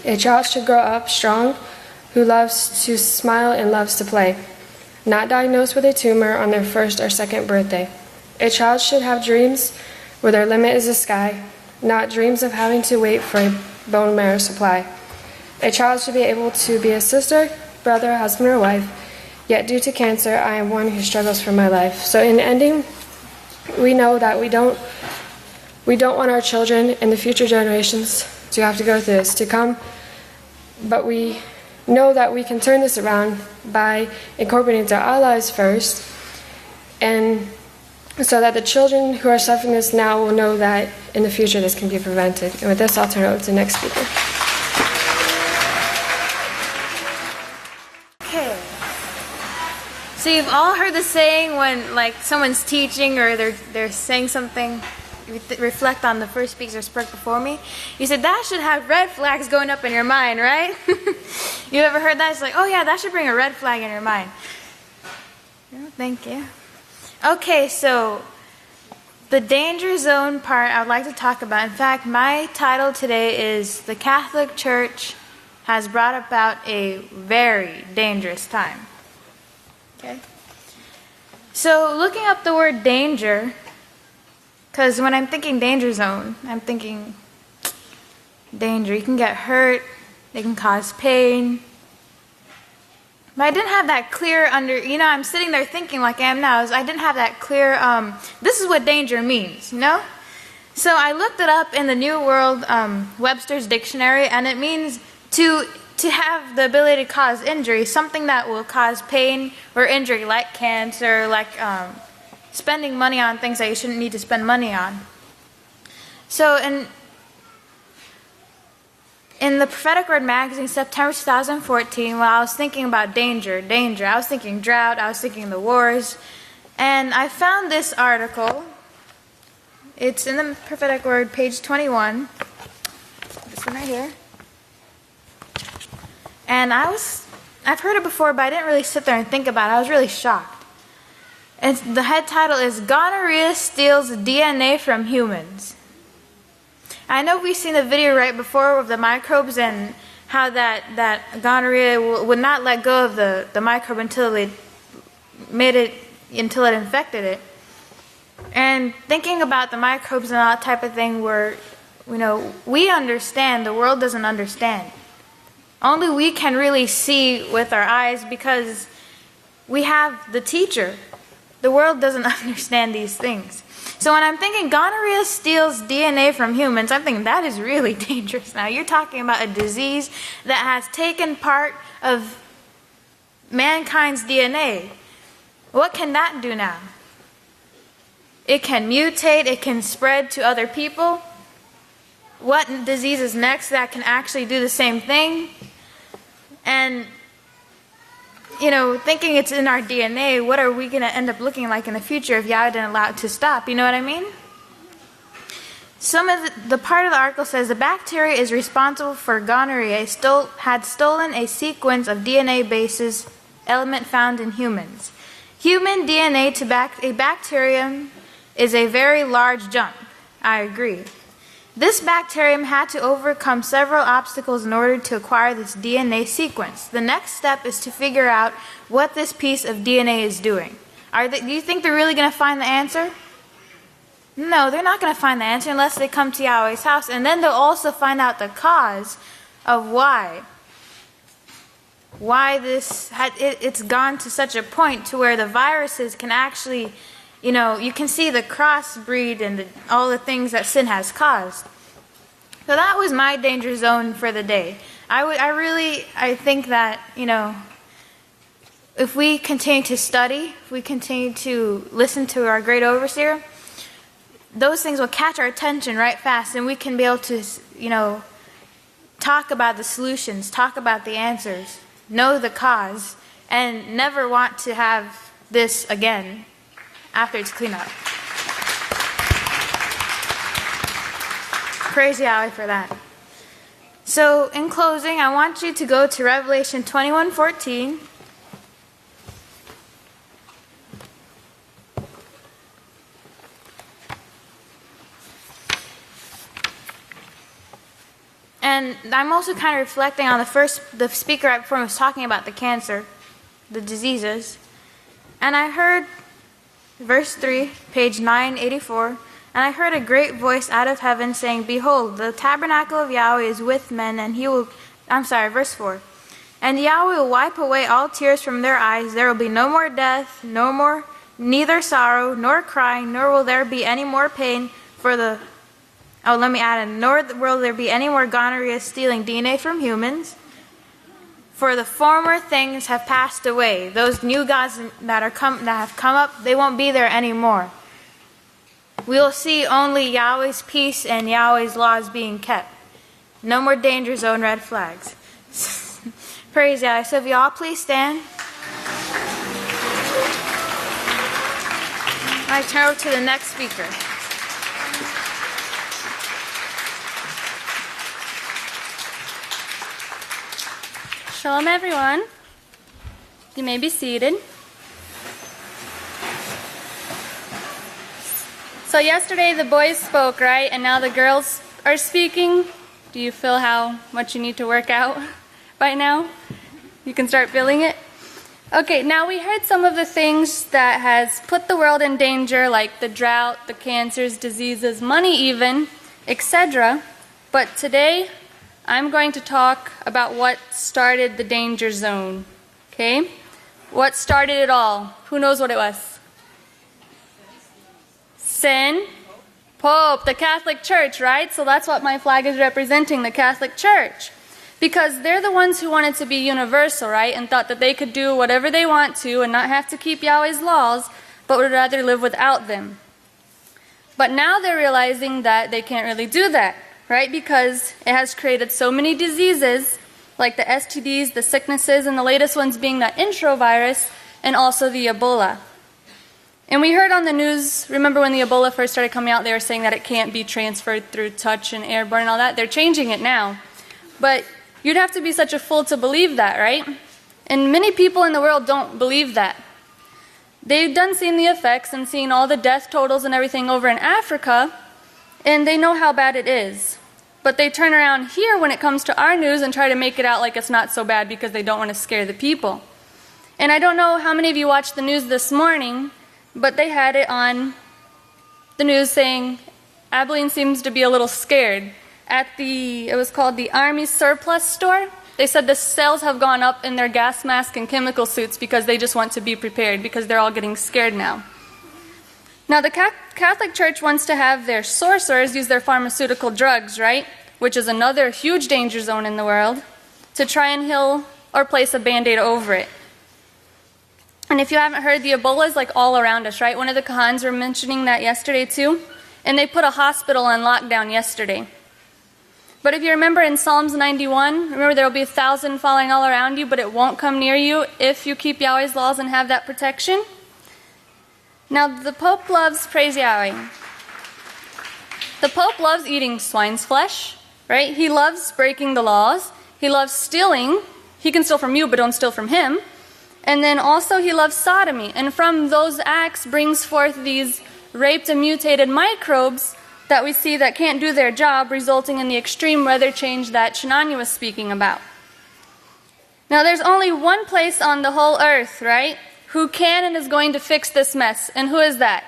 Speaker 12: A child should grow up strong, who loves to smile and loves to play, not diagnosed with a tumor on their first or second birthday. A child should have dreams where their limit is the sky, not dreams of having to wait for a bone marrow supply. A child should be able to be a sister, brother, husband, or wife, yet due to cancer, I am one who struggles for my life. So in ending, we know that we don't We don't want our children and the future generations to have to go through this to come, but we know that we can turn this around by incorporating into our lives first, and so that the children who are suffering this now will know that in the future this can be prevented. And with this, I'll turn it over to the next speaker.
Speaker 9: Okay. So you've all heard the saying when like someone's teaching or they're saying something, reflect on the first speaker spoke before me. You said that should have red flags going up in your mind, right? You ever heard that? It's like, oh yeah, that should bring a red flag in your mind. Oh, thank you. Okay, so the danger zone part I would like to talk about. In fact, my title today is The Catholic Church Has Brought About a Very Dangerous Time. Okay? So looking up the word danger, because when I'm thinking danger zone, I'm thinking danger. You can get hurt, they can cause pain. But I didn't have that clear I'm sitting there thinking like I am now, I didn't have that clear, this is what danger means, you know? So I looked it up in the New World Webster's Dictionary, and it means to have the ability to cause injury, something that will cause pain or injury, like cancer, like spending money on things that you shouldn't need to spend money on. So in the Prophetic Word magazine, September 2014, while I was thinking about danger, I was thinking drought, I was thinking the wars, and I found this article. It's in the Prophetic Word, page 21. This one right here. And I've heard it before, but I didn't really sit there and think about it. I was really shocked. And the head title is Gonorrhea Steals DNA from Humans. I know we've seen the video right before of the microbes and how that gonorrhea would not let go of the microbe until it infected it. And thinking about the microbes and all that type of thing where, we understand, the world doesn't understand. Only we can really see with our eyes because we have the teacher. The world doesn't understand these things. So when I'm thinking gonorrhea steals DNA from humans, I'm thinking that is really dangerous now. You're talking about a disease that has taken part of mankind's DNA. What can that do now? It can mutate, it can spread to other people. What disease is next that can actually do the same thing? And thinking it's in our DNA, what are we going to end up looking like in the future if Yahweh didn't allow it to stop? You know what I mean? Some of the part of the article says the bacteria is responsible for gonorrhea had stolen a sequence of DNA bases element found in humans. Human DNA to a bacterium is a very large jump. I agree. This bacterium had to overcome several obstacles in order to acquire this DNA sequence. The next step is to figure out what this piece of DNA is doing. Do you think they're really going to find the answer? No, they're not going to find the answer unless they come to Yahweh's house. And then they'll also find out the cause of why it's gone to such a point to where the viruses can actually, you can see the crossbreed and all the things that sin has caused. So that was my danger zone for the day. I think that, if we continue to study, if we continue to listen to our great overseer, those things will catch our attention right fast, and we can be able to, talk about the solutions, talk about the answers, know the cause, and never want to have this again after it's cleaned up. Praise Yahweh for that. So, in closing, I want you to go to Revelation 21:14. And I'm also kind of reflecting on the speaker right before was talking about the cancer, the diseases. And I heard verse 3, page 984, and I heard a great voice out of heaven saying, Behold, the tabernacle of Yahweh is with men, and verse 4. And Yahweh will wipe away all tears from their eyes. There will be no more death, neither sorrow, nor crying, nor will there be any more pain, for the
Speaker 13: Oh, let me add in. Nor will there be any more gonorrhea stealing DNA from humans. For the former things have passed away. Those new gods that have come up, they won't be there anymore. We will see only Yahweh's peace and Yahweh's laws being kept. No more danger zone red flags. Praise Yahweh. So if you all please stand. I turn over to the next speaker.
Speaker 14: Shalom, everyone. You may be seated. So yesterday the boys spoke, right? And now the girls are speaking. Do you feel how much you need to work out by now? You can start feeling it? Okay, now we heard some of the things that has put the world in danger, like the drought, the cancers, diseases, money even, etc. But today I'm going to talk about what started the danger zone. Okay? What started it all? Who knows what it was? Sin. Pope, the Catholic Church, right? So that's what my flag is representing, the Catholic Church. Because they're the ones who wanted to be universal, right? And thought that they could do whatever they want to and not have to keep Yahweh's laws, but would rather live without them. But now they're realizing that they can't really do that, right? Because it has created so many diseases, like the STDs, the sicknesses, and the latest ones being the intro virus, and also the Ebola. And we heard on the news, remember when the Ebola first started coming out, they were saying that it can't be transferred through touch and airborne and all that. They're changing it now. But you'd have to be such a fool to believe that, right? And many people in the world don't believe that. They've done seen the effects and seen all the death totals and everything over in Africa, and they know how bad it is. But they turn around here when it comes to our news and try to make it out like it's not so bad because they don't want to scare the people. And I don't know how many of you watched the news this morning, but they had it on the news saying Abelin seems to be a little scared. At it was called the Army Surplus Store. They said the sales have gone up in their gas mask and chemical suits because they just want to be prepared because they're all getting scared now. Now the Catholic Church wants to have their sorcerers use their pharmaceutical drugs, right? Which is another huge danger zone in the world, to try and heal or place a Band-Aid over it. And if you haven't heard, the Ebola is like all around us, right? One of the Kahans were mentioning that yesterday too. And they put a hospital on lockdown yesterday. But if you remember in Psalms 91, remember there will be 1,000 falling all around you, but it won't come near you if you keep Yahweh's laws and have that protection. Now the Pope loves, praise Yahweh. The Pope loves eating swine's flesh, right? He loves breaking the laws. He loves stealing. He can steal from you, but don't steal from him. And then also he loves sodomy. And from those acts brings forth these raped and mutated microbes that we see that can't do their job, resulting in the extreme weather change that Shananya was speaking about. Now there's only one place on the whole earth, right, who can and is going to fix this mess. And who is that?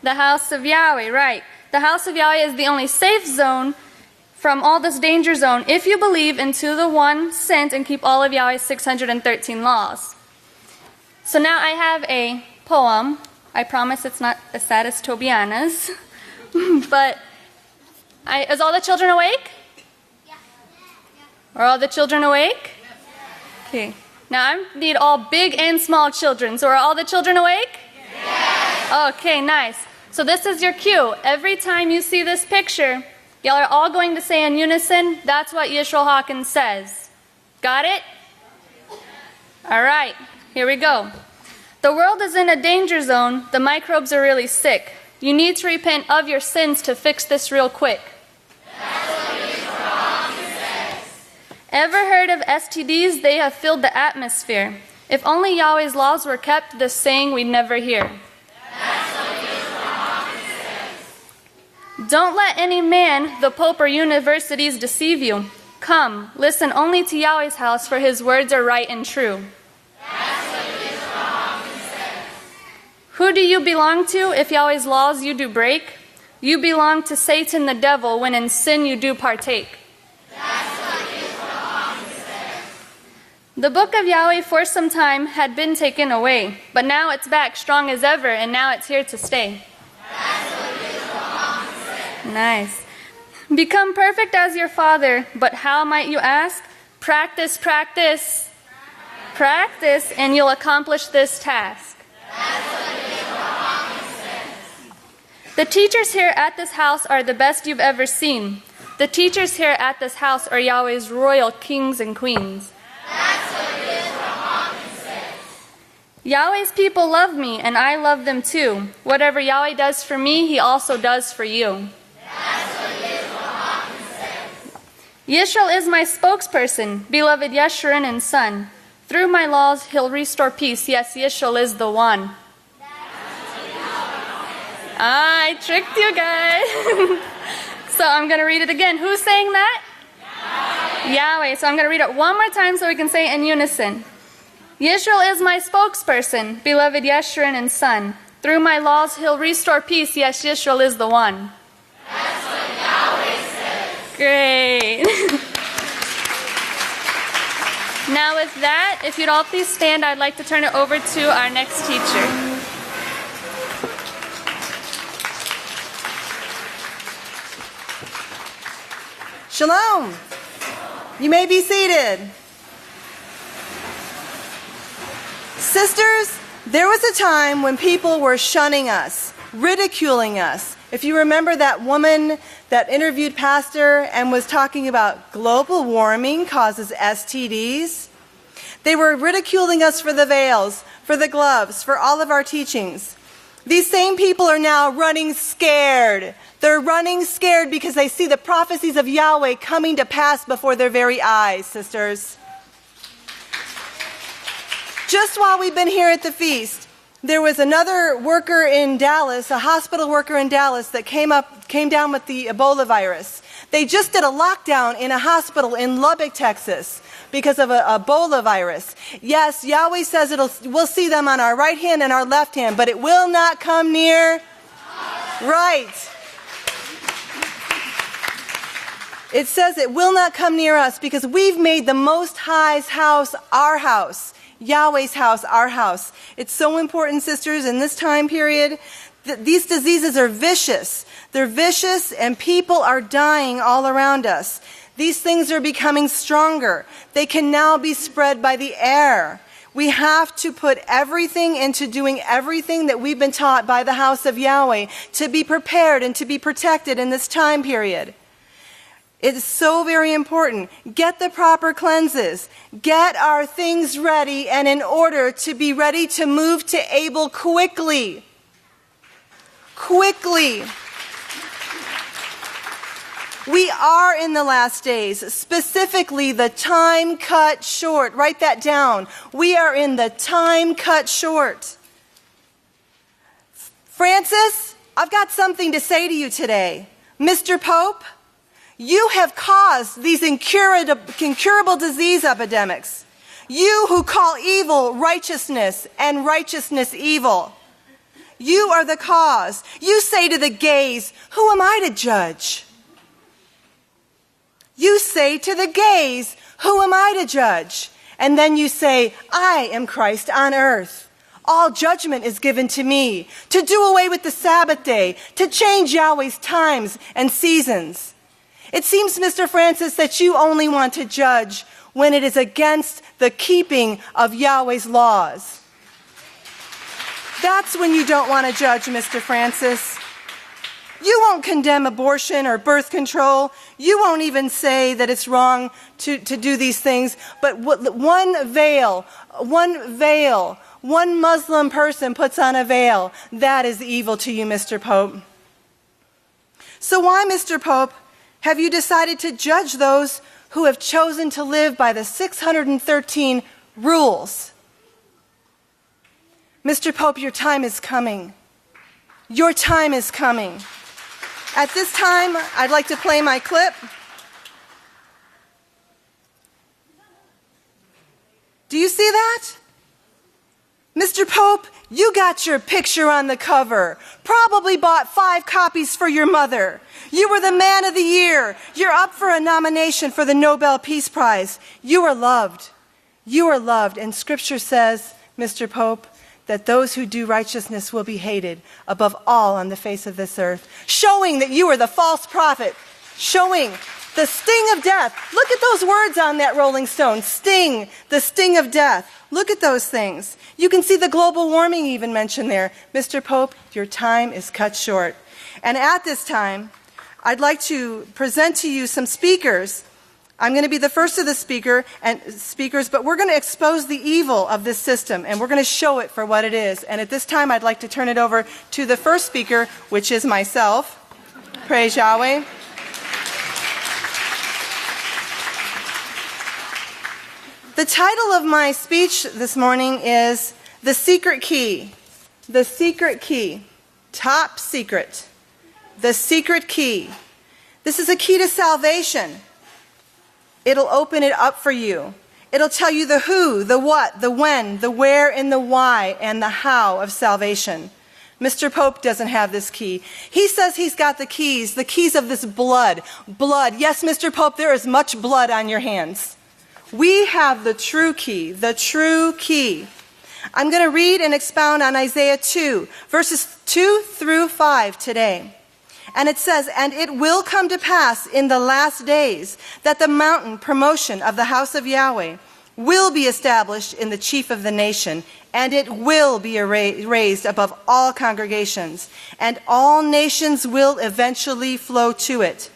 Speaker 14: The House of Yahweh, right. The House of Yahweh is the only safe zone from all this danger zone if you believe into the one sent and keep all of Yahweh's 613 laws. So now I have a poem. I promise it's not as sad as Tobiana's. But is all the children awake? Yeah. Are all the children awake? Okay. Now I need all big and small children. So are all the children awake? Yes. Okay, nice. So this is your cue. Every time you see this picture, y'all are all going to say in unison, that's what Yisrayl Hawkins says. Got it? All right, here we go. The world is in a danger zone. The microbes are really sick. You need to repent of your sins to fix this real quick. That's what Yisrayl Hawkins says. Ever heard of STDs? They have filled the atmosphere. If only Yahweh's laws were kept, this saying we'd never hear. That's what Yisrayl Hawkins says. Don't let any man, the Pope, or universities deceive you. Come, listen only to Yahweh's house, for his words are right and true. That's what Yisrayl Hawkins says. Who do you belong to if Yahweh's laws you do break? You belong to Satan the devil when in sin you do partake. That's what Yisrayl Hawkins says. The book of Yahweh for some time had been taken away, but now it's back strong as ever, and now it's here to stay. That's what Yisrayl Hawkins says. Nice. Become perfect as your Father, but how might you ask? Practice, practice, practice, and you'll accomplish this task. The teachers here at this house are the best you've ever seen. The teachers here at this house are Yahweh's royal kings and queens. Yahweh's people love me, and I love them too. Whatever Yahweh does for me, He also does for you. Yisrayl is my spokesperson, beloved Yeshurun and son. Through my laws, He'll restore peace. Yes, Yisrayl is the one. I tricked you guys. So I'm going to read it again. Who's saying that? Yahweh. So I'm going to read it one more time so we can say it in unison. Yisrayl is my spokesperson, beloved Yeshurun and son. Through my laws, He'll restore peace. Yes, Yisrayl is the one.
Speaker 8: That's what Yahweh says.
Speaker 14: Great. Now with that, if you'd all please stand, I'd like to turn it over to our next teacher.
Speaker 15: Shalom. You may be seated. Sisters, there was a time when people were shunning us, ridiculing us. If you remember that woman that interviewed Pastor and was talking about global warming causes STDs, they were ridiculing us for the veils, for the gloves, for all of our teachings. These same people are now running scared. They're running scared because they see the prophecies of Yahweh coming to pass before their very eyes, sisters. Just while we've been here at the feast, there was another worker in Dallas, a hospital worker in Dallas, that came down with the Ebola virus. They just did a lockdown in a hospital in Lubbock, Texas, because of an Ebola virus. Yes, Yahweh says we'll see them on our right hand and our left hand, but it will not come near. Right. It says it will not come near us because we've made the Most High's house our house. Yahweh's house, our house. It's so important, sisters, in this time period. These diseases are vicious. They're vicious, and people are dying all around us. These things are becoming stronger. They can now be spread by the air. We have to put everything into doing everything that we've been taught by the house of Yahweh to be prepared and to be protected in this time period. It is so very important. Get the proper cleanses. Get our things ready and in order to be ready to move to Abel quickly. Quickly. We are in the last days, specifically the time cut short. Write that down. We are in the time cut short. Francis, I've got something to say to you today. Mr. Pope, you have caused these incurable disease epidemics. You who call evil righteousness and righteousness evil. You are the cause. You say to the gays, who am I to judge? You say to the gays, who am I to judge? And then you say, I am Christ on earth. All judgment is given to me, to do away with the Sabbath day, to change Yahweh's times and seasons. It seems, Mr. Francis, that you only want to judge when it is against the keeping of Yahweh's laws. That's when you don't want to judge, Mr. Francis. You won't condemn abortion or birth control. You won't even say that it's wrong to do these things. But one Muslim person puts on a veil, that is evil to you, Mr. Pope. So why, Mr. Pope, have you decided to judge those who have chosen to live by the 613 rules? Mr. Pope, your time is coming. Your time is coming. At this time, I'd like to play my clip. Do you see that? Mr. Pope, you got your picture on the cover. Probably bought 5 copies for your mother. You were the man of the year. You're up for a nomination for the Nobel Peace Prize. You are loved. You are loved. And Scripture says, Mr. Pope, that those who do righteousness will be hated above all on the face of this earth, showing that you are the false prophet, showing the sting of death. Look at those words on that Rolling Stone. Sting, the sting of death. Look at those things. You can see the global warming even mentioned there. Mr. Pope, your time is cut short. And at this time, I'd like to present to you some speakers. I'm going to be the first of the speakers, but we're going to expose the evil of this system, and we're going to show it for what it is. And at this time, I'd like to turn it over to the first speaker, which is myself. Praise Yahweh. The title of my speech this morning is The Secret Key. The Secret Key. Top secret. The secret key. This is a key to salvation. It'll open it up for you. It'll tell you the who, the what, the when, the where, and the why, and the how of salvation. Mr. Pope doesn't have this key. He says he's got the keys of this blood. Blood. Yes, Mr. Pope, there is much blood on your hands. We have the true key, the true key. I'm going to read and expound on Isaiah 2, verses 2 through 5 today. And it says, "And it will come to pass in the last days that the mountain promotion of the house of Yahweh will be established in the chief of the nation, and it will be raised above all congregations, and all nations will eventually flow to it.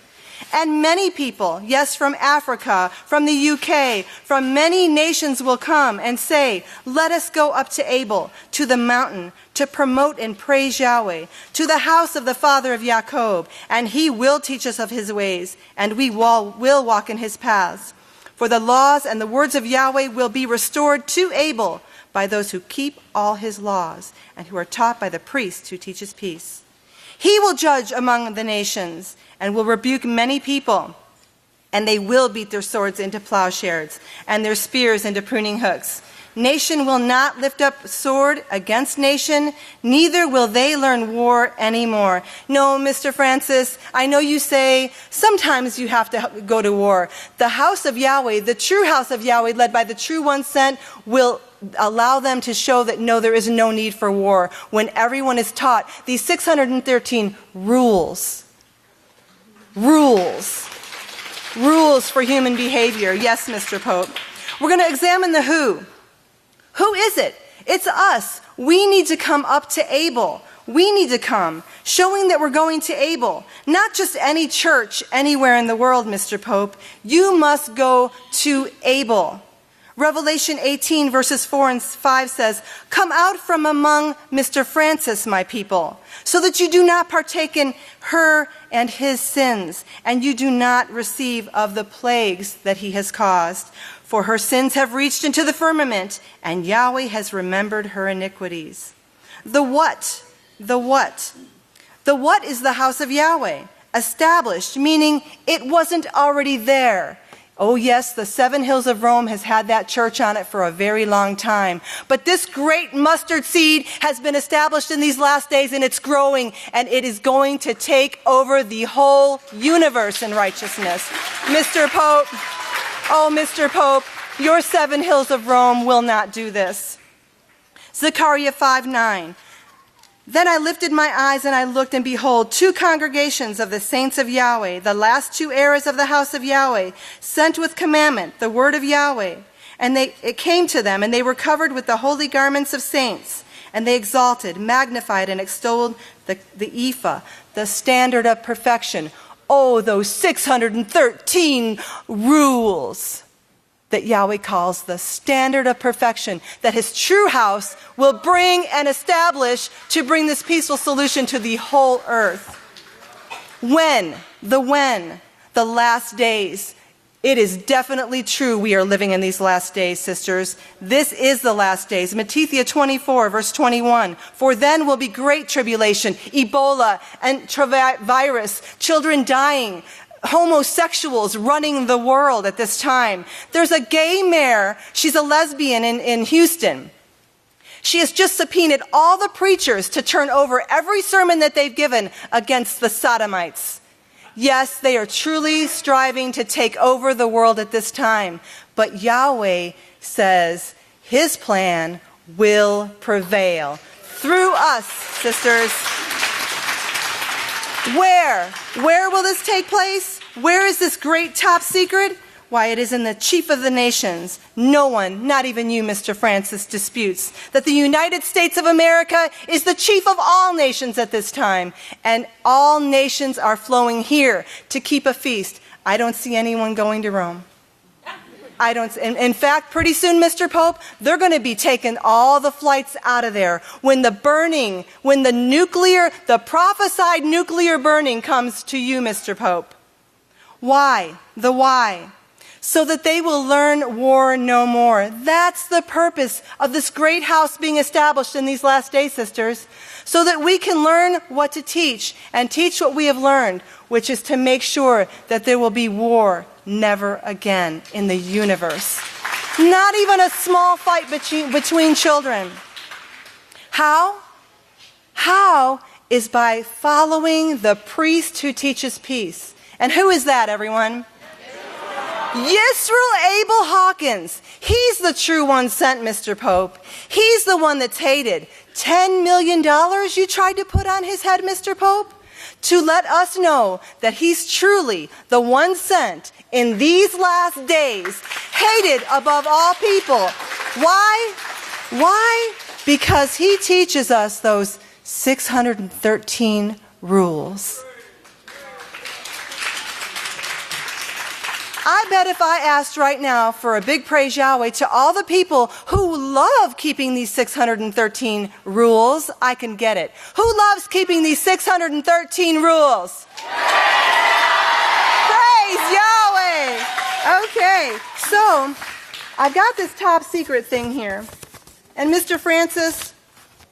Speaker 15: And many people, yes, from Africa, from the UK, from many nations will come and say, let us go up to Abel, to the mountain, to promote and praise Yahweh, to the house of the father of Jacob, and he will teach us of his ways, and we will walk in his paths. For the laws and the words of Yahweh will be restored to Abel by those who keep all his laws, and who are taught by the priest who teaches peace. He will judge among the nations, and will rebuke many people, and they will beat their swords into plowshares, and their spears into pruning hooks. Nation will not lift up sword against nation, neither will they learn war anymore." No, Mr. Francis, I know you say sometimes you have to go to war. The house of Yahweh, the true house of Yahweh, led by the true one sent, will allow them to show that no, there is no need for war, when everyone is taught these 613 rules. Rules for human behavior. Yes, Mr. Pope. We're going to examine the who. Who is it? It's us. We need to come up to Abel. We need to come, showing that we're going to Abel. Not just any church anywhere in the world, Mr. Pope. You must go to Abel. Revelation 18 verses 4 and 5 says, "Come out from among Mr. Francis, my people, so that you do not partake in her and his sins, and you do not receive of the plagues that he has caused. For her sins have reached into the firmament, and Yahweh has remembered her iniquities." The what? The what? The what is the house of Yahweh? Established, meaning it wasn't already there. Oh yes, the 7 Hills of Rome has had that church on it for a very long time. But this great mustard seed has been established in these last days, and it's growing, and it is going to take over the whole universe in righteousness. Mr. Pope, oh Mr. Pope, your 7 Hills of Rome will not do this. Zechariah 5:9. "Then I lifted my eyes and I looked, and behold, 2 congregations of the saints of Yahweh, the last 2 eras of the house of Yahweh, sent with commandment the word of Yahweh. And it came to them, and they were covered with the holy garments of saints. And they exalted, magnified, and extolled the ephah, the standard of perfection." Oh, those 613 rules that Yahweh calls the standard of perfection, that his true house will bring and establish to bring this peaceful solution to the whole earth. When? The last days. It is definitely true we are living in these last days, sisters. This is the last days. Matthew 24, verse 21. "For then will be great tribulation, Ebola and virus, children dying, homosexuals running the world at this time." There's a gay mayor, she's a lesbian in Houston. She has just subpoenaed all the preachers to turn over every sermon that they've given against the sodomites. Yes, they are truly striving to take over the world at this time. But Yahweh says his plan will prevail. Through us, sisters. Where? Where will this take place? Where is this great top secret? Why, it is in the chief of the nations. No one, not even you, Mr. Francis, disputes that the United States of America is the chief of all nations at this time. And all nations are flowing here to keep a feast. I don't see anyone going to Rome. In fact, pretty soon, Mr. Pope, they're going to be taking all the flights out of there. When the prophesied nuclear burning comes to you, Mr. Pope. Why? The why? So that they will learn war no more. That's the purpose of this great house being established in these last days, sisters. So that we can learn what to teach and teach what we have learned, which is to make sure that there will be war never again in the universe. Not even a small fight between children. How? How is by following the priest who teaches peace. And who is that, everyone? Yisrayl Abel Hawkins. He's the true one sent, Mr. Pope. He's the one that's hated. $10 million you tried to put on his head, Mr. Pope? To let us know that he's truly the one sent in these last days, hated above all people. Why? Why? Because he teaches us those 613 rules. I bet if I asked right now for a big praise Yahweh to all the people who love keeping these 613 rules, I can get it. Who loves keeping these 613 rules? Praise Yahweh! Okay, so I've got this top secret thing here. And Mr. Francis,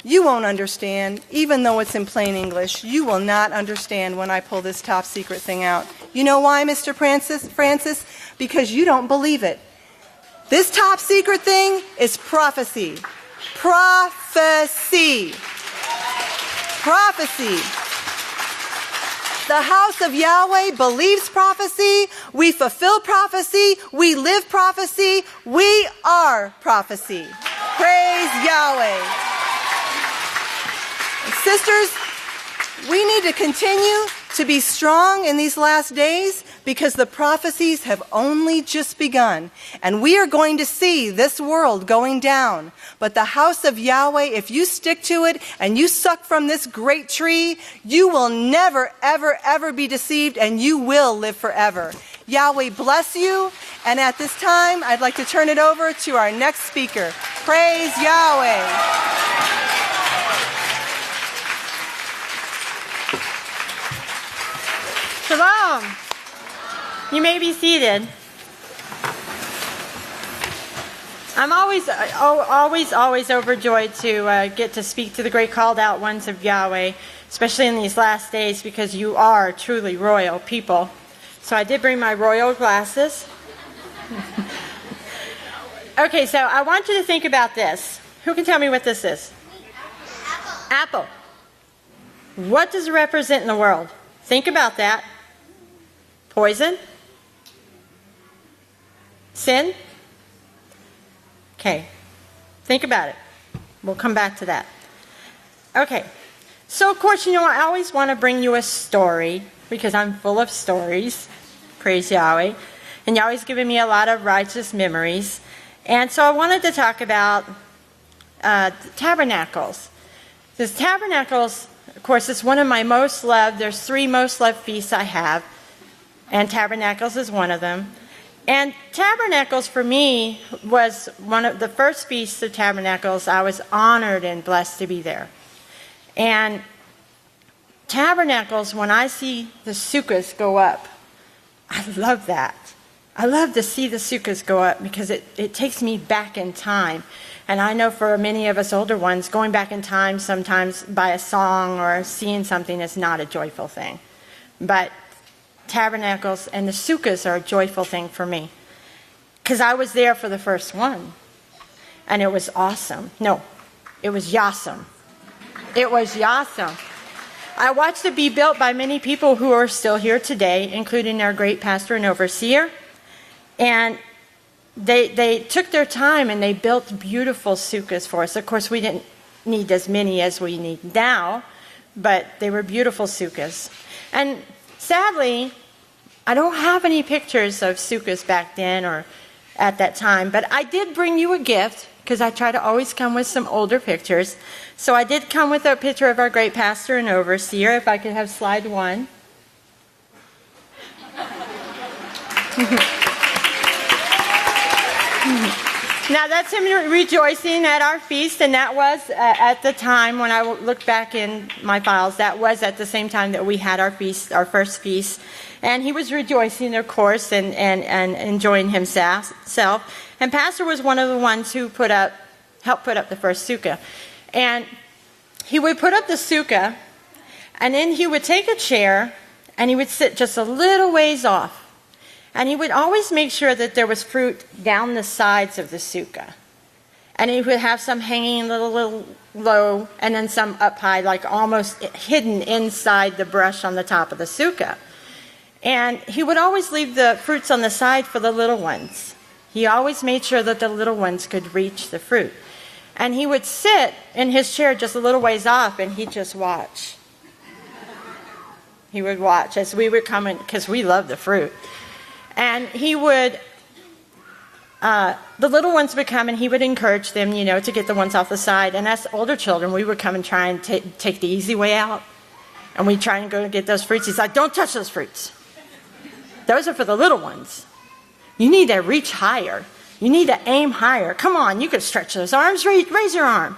Speaker 15: you won't understand, even though it's in plain English. You will not understand when I pull this top secret thing out. You know why, Mr. Francis? Because you don't believe it. This top secret thing is prophecy. Prophecy. Prophecy. The House of Yahweh believes prophecy. We fulfill prophecy. We live prophecy. We are prophecy. Praise Yahweh. Sisters, we need to continue to be strong in these last days because the prophecies have only just begun. And we are going to see this world going down. But the house of Yahweh, if you stick to it and you suck from this great tree, you will never, ever, ever be deceived and you will live forever. Yahweh bless you. And at this time, I'd like to turn it over to our next speaker. Praise Yahweh.
Speaker 16: Shalom. You may be seated. I'm always overjoyed to get to speak to the great called out ones of Yahweh, especially in these last days, because you are truly royal people. So I did bring my royal glasses. Okay, so I want you to think about this. Who can tell me what this is? Apple. What does it represent in the world? Think about that. Poison? Sin? Okay. Think about it. We'll come back to that. Okay. So, of course, I always want to bring you a story because I'm full of stories. Praise Yahweh. And Yahweh's given me a lot of righteous memories. And so I wanted to talk about tabernacles. This tabernacles, of course, is one of my most loved. There's 3 most loved feasts I have. And tabernacles is one of them. And tabernacles for me was one of the first feasts of tabernacles. I was honored and blessed to be there. And tabernacles, when I see the sukkahs go up, I love that. I love to see the sukkahs go up because it takes me back in time. And I know for many of us older ones, going back in time sometimes by a song or seeing something is not a joyful thing. But tabernacles and the sukkahs are a joyful thing for me because I was there for the first one and it was awesome. No, it was yawesome. It was yawesome. I watched it be built by many people who are still here today, including our great pastor and overseer. And they took their time and they built beautiful sukkahs for us. Of course, we didn't need as many as we need now, but they were beautiful sukkahs. And sadly, I don't have any pictures of sukkahs back then or at that time, but I did bring you a gift because I try to always come with some older pictures. So I did come with a picture of our great pastor and overseer. If I could have slide 1. Now that's him rejoicing at our feast, and that was at the time when I looked back in my files, that was at the same time that we had our feast, our first feast. And he was rejoicing, of course, and enjoying himself. And Pastor was one of the ones who helped put up the first sukkah. And he would put up the sukkah, and then he would take a chair, and he would sit just a little ways off. And he would always make sure that there was fruit down the sides of the sukkah. And he would have some hanging a little low, and then some up high, like almost hidden inside the brush on the top of the sukkah. And he would always leave the fruits on the side for the little ones. He always made sure that the little ones could reach the fruit. And he would sit in his chair just a little ways off, and he'd just watch. He would watch as we were coming, because we love the fruit. And he would, the little ones would come and he would encourage them, to get the ones off the side. And as older children, we would come and try and take the easy way out. And we'd try and go and get those fruits. He's like, don't touch those fruits. Those are for the little ones. You need to reach higher. You need to aim higher. Come on, you can stretch those arms, raise your arm.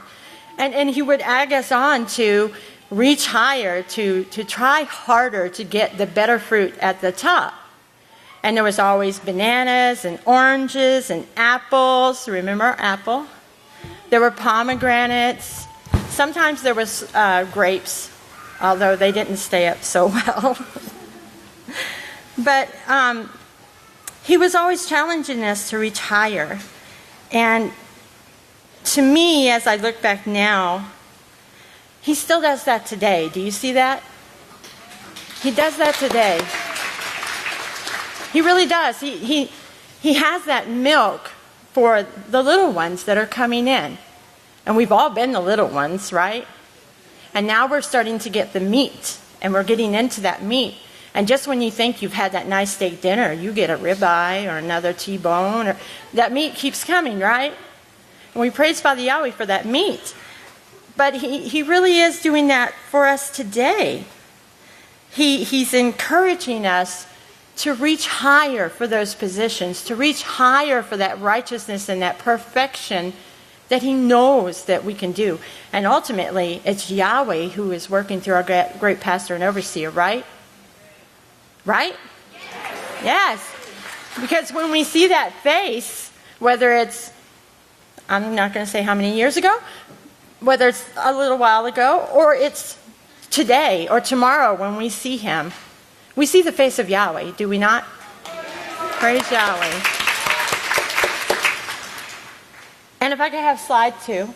Speaker 16: And he would egg us on to reach higher, to try harder to get the better fruit at the top. And there was always bananas and oranges and apples. Remember apple? There were pomegranates. Sometimes there was grapes, although they didn't stay up so well. But he was always challenging us to reach higher. And to me, as I look back now, he still does that today. Do you see that? He does that today. He really does. He has that milk for the little ones that are coming in. And we've all been the little ones, right? And now we're starting to get the meat, and we're getting into that meat. And just when you think you've had that nice steak dinner, you get a ribeye or another T-bone, or that meat keeps coming, right? And we praise Father Yahweh for that meat. But he really is doing that for us today. He's encouraging us to reach higher for those positions, to reach higher for that righteousness and that perfection that he knows that we can do. And ultimately, it's Yahweh who is working through our great pastor and overseer, right? Right? Yes. Because when we see that face, whether it's, I'm not going to say how many years ago, whether it's a little while ago, or it's today or tomorrow when we see him, we see the face of Yahweh, do we not? Praise Yahweh. And if I could have slide 2.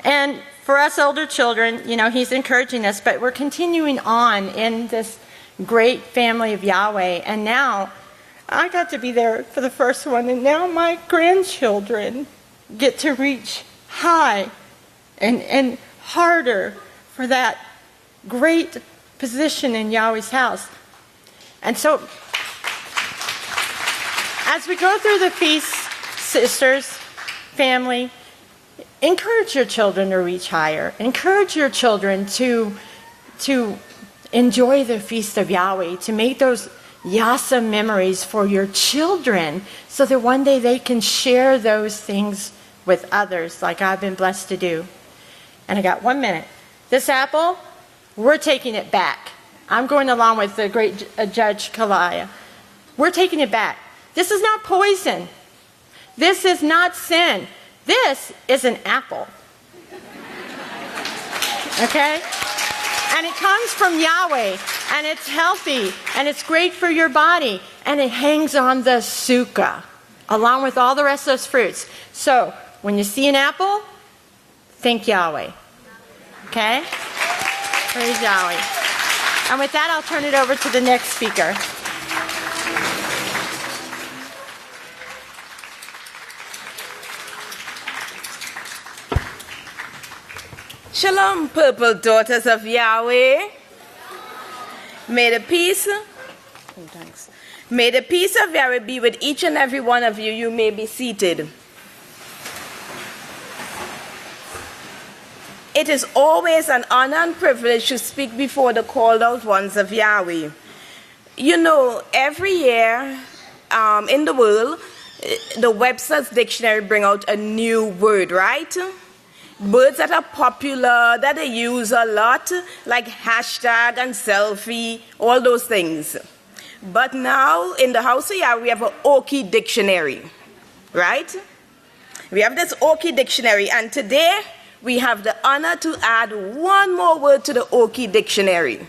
Speaker 16: And for us older children, he's encouraging us, but we're continuing on in this great family of Yahweh. And now, I got to be there for the first one, and now my grandchildren get to reach high and harder for that great position in Yahweh's house. And so, as we go through the feast, sisters, family, encourage your children to reach higher. Encourage your children to enjoy the feast of Yahweh, to make those Yasa memories for your children so that one day they can share those things with others like I've been blessed to do. And I got 1 minute. This apple, we're taking it back. I'm going along with the great Judge Kaliah. We're taking it back. This is not poison. This is not sin. This is an apple. Okay? And it comes from Yahweh, and it's healthy, and it's great for your body, and it hangs on the sukkah, along with all the rest of those fruits. So, when you see an apple, think Yahweh. Okay? Praise Yahweh. And with that, I'll turn it over to the next speaker.
Speaker 17: Shalom, purple daughters of Yahweh. May the peace of Yahweh be with each and every one of you. You may be seated. It is always an honor and privilege to speak before the called out ones of Yahweh. You know, every year in the world, the Webster's Dictionary bring out a new word, right? Words that are popular, that they use a lot, like hashtag and selfie, all those things. But now, in the House of Yahweh, we have an Oki dictionary, right? We have this Oki dictionary, and today, we have the honor to add one more word to the Oki dictionary.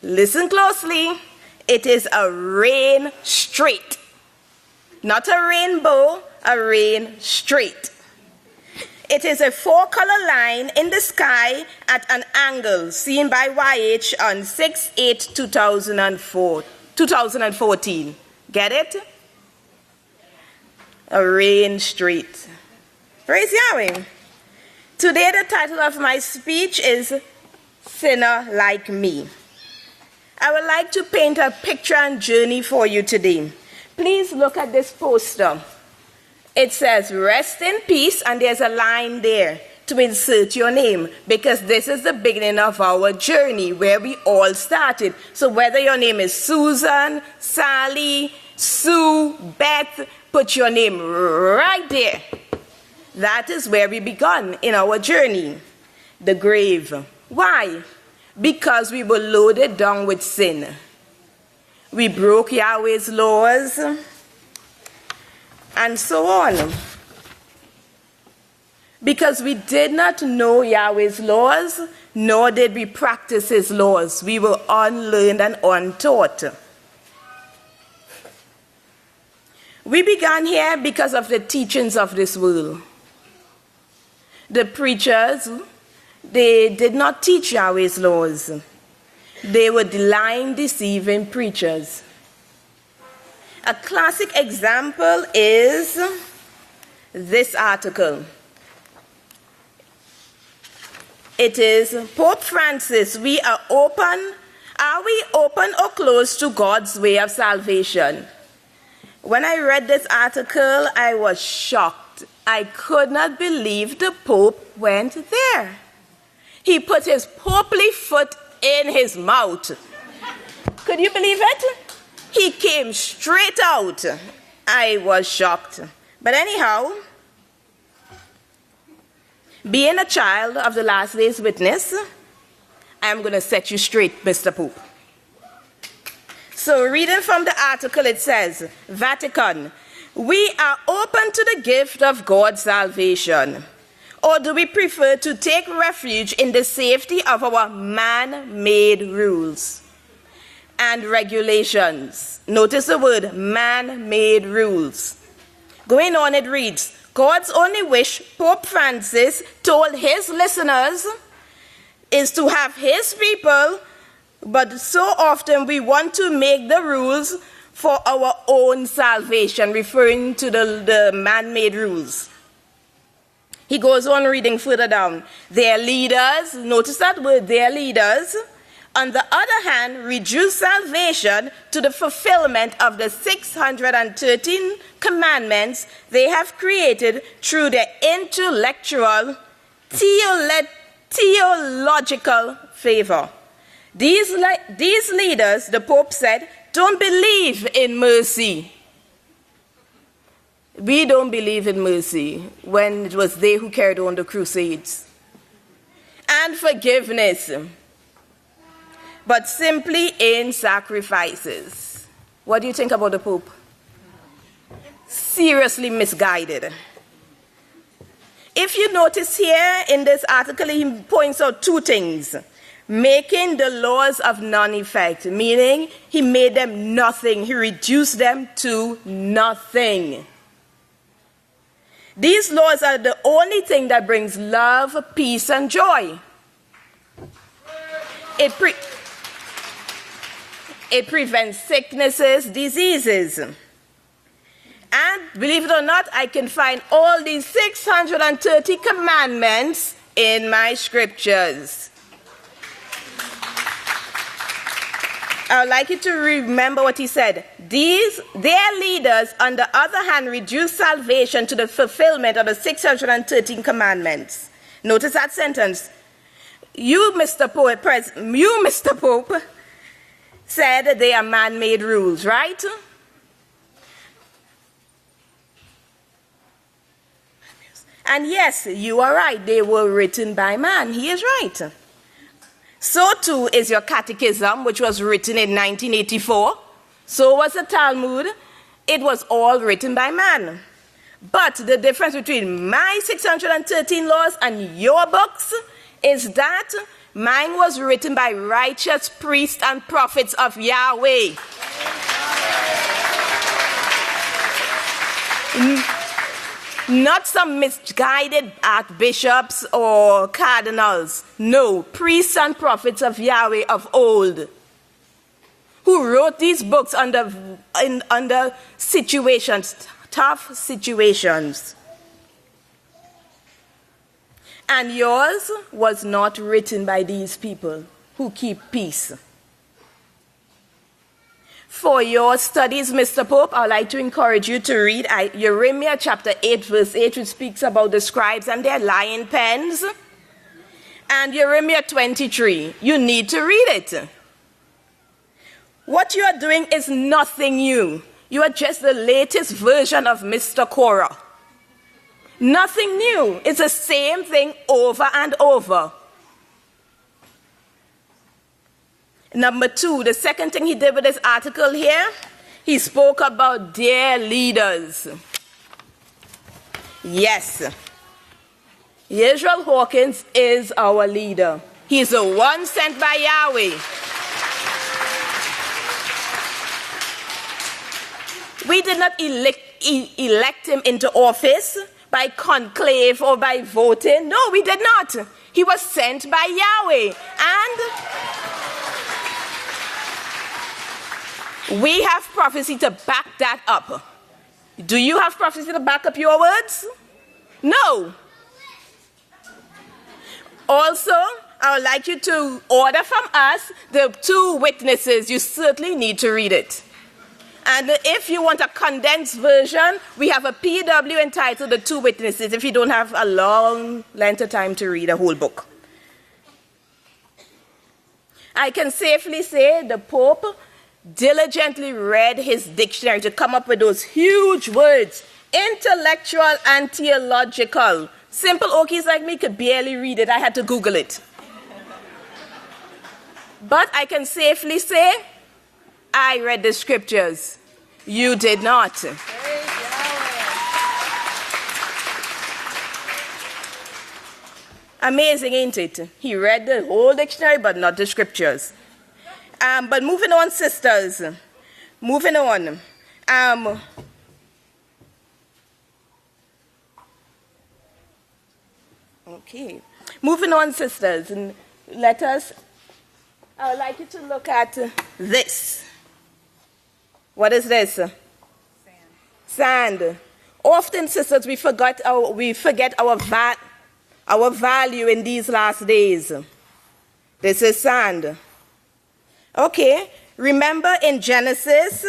Speaker 17: Listen closely. It is a rain straight. Not a rainbow, a rain straight. It is a 4-color line in the sky at an angle seen by YH on 6/8/2014. Get it? A rain straight. Praise Yahweh. Today the title of my speech is Sinner Like Me. I would like to paint a picture and journey for you today. Please look at this poster. It says, rest in peace, and there's a line there to insert your name, because this is the beginning of our journey where we all started. So whether your name is Susan, Sally, Sue, Beth, put your name right there. That is where we began in our journey, the grave. Why? Because we were loaded down with sin. We broke Yahweh's laws, and so on. Because we did not know Yahweh's laws, nor did we practice his laws. We were unlearned and untaught. We began here because of the teachings of this world. The preachers, they did not teach Yahweh's laws. They were lying, deceiving preachers. A classic example is this article. It is Pope Francis, are we open or closed to God's way of salvation? When I read this article, I was shocked. I could not believe the Pope went there. He put his popely foot in his mouth. Could you believe it? He came straight out. I was shocked. But anyhow, being a child of the last day's witness, I'm going to set you straight, Mr. Pope. So reading from the article, it says, Vatican, we are open to the gift of God's salvation. Or do we prefer to take refuge in the safety of our man-made rules and regulations? Notice the word man-made rules. Going on, it reads, God's only wish, Pope Francis told his listeners, is to have his people, but so often we want to make the rules for our own salvation, referring to the man-made rules. He goes on reading further down. Their leaders, notice that word, their leaders, on the other hand, reduce salvation to the fulfillment of the 613 commandments they have created through their intellectual, theological favor. These leaders, the Pope said, don't believe in mercy. We don't believe in mercy when it was they who carried on the crusades. And forgiveness, but simply in sacrifices. What do you think about the Pope? Seriously misguided. If you notice here in this article, he points out two things. Making the laws of non-effect, meaning he made them nothing. He reduced them to nothing. These laws are the only thing that brings love, peace, and joy. It prevents sicknesses, diseases. And believe it or not, I can find all these 630 commandments in my scriptures. I would like you to remember what he said. Their leaders, on the other hand, reduced salvation to the fulfillment of the 613 commandments. Notice that sentence. You, Mr. Pope, said they are man-made rules, right? And yes, you are right. They were written by man. He is right. So too is your catechism, which was written in 1984. So was the Talmud. It was all written by man. But the difference between my 613 laws and your books is that mine was written by righteous priests and prophets of Yahweh. Not some misguided archbishops or cardinals. No, priests and prophets of Yahweh of old, who wrote these books under situations, tough situations. And yours was not written by these people who keep peace. For your studies, Mr. Pope, I'd like to encourage you to read Jeremiah chapter 8, verse 8, which speaks about the scribes and their lion pens. And Jeremiah 23. You need to read it. What you are doing is nothing new. You are just the latest version of Mr. Korah. Nothing new. It's the same thing over and over. Number 2, the second thing he did with this article here, he spoke about their leaders. Yes, Yisrayl Hawkins is our leader. He's the one sent by Yahweh. We did not elect him into office by conclave or by voting. No, we did not. He was sent by Yahweh. And we have prophecy to back that up. Do you have prophecy to back up your words? No. Also, I would like you to order from us the 2 witnesses. You certainly need to read it. And if you want a condensed version, we have a PW entitled The 2 Witnesses, if you don't have a long length of time to read a whole book. I can safely say the Pope diligently read his dictionary to come up with those huge words, intellectual and theological. Simple Okies like me could barely read it. I had to Google it. But I can safely say, I read the scriptures. You did not. Amazing, ain't it? He read the whole dictionary, but not the scriptures. But moving on, sisters. Moving on. Okay. Moving on, sisters. And I would like you to look at this. What is this? Sand. Often, sisters, we forget our value in these last days. This is sand. Okay. Remember in Genesis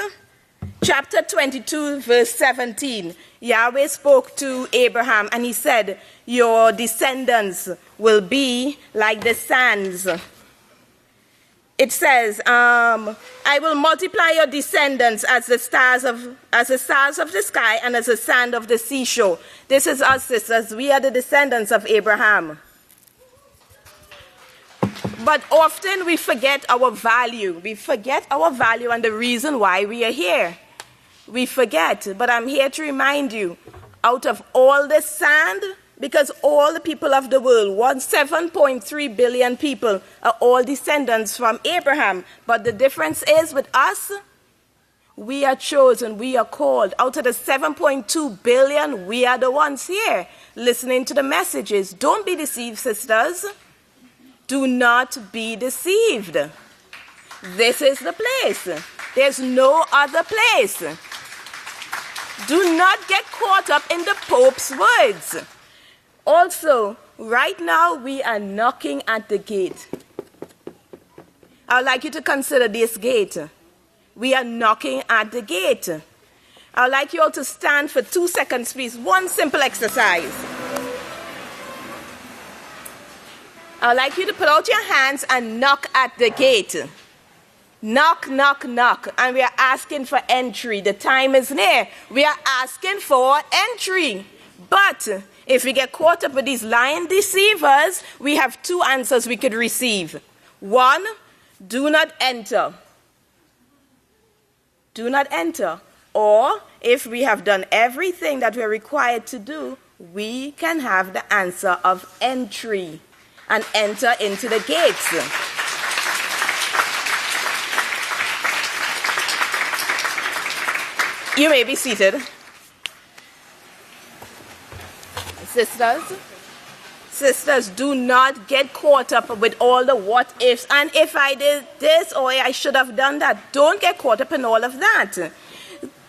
Speaker 17: chapter 22, verse 17, Yahweh spoke to Abraham and he said, your descendants will be like the sands. It says, I will multiply your descendants as the stars of the sky and as the sand of the seashore. This is us, sisters. We are the descendants of Abraham. But often we forget our value. We forget our value and the reason why we are here. We forget. But I'm here to remind you, out of all the sand, because all the people of the world, 7.3 billion people, are all descendants from Abraham. But the difference is with us, we are chosen, we are called. Out of the 7.2 billion, we are the ones here listening to the messages. Don't be deceived, sisters. Do not be deceived. This is the place. There's no other place. Do not get caught up in the Pope's words. Also, right now we are knocking at the gate. I would like you to consider this gate. We are knocking at the gate. I would like you all to stand for 2 seconds, please. One simple exercise. I would like you to put out your hands and knock at the gate. Knock, knock, knock. And we are asking for entry. The time is near. We are asking for entry. But if we get caught up with these lying deceivers, we have 2 answers we could receive. 1, do not enter. Do not enter. Or, if we have done everything that we're required to do, we can have the answer of entry and enter into the gates. You may be seated. Sisters, do not get caught up with all the what ifs. And if I did this or I should have done that, don't get caught up in all of that.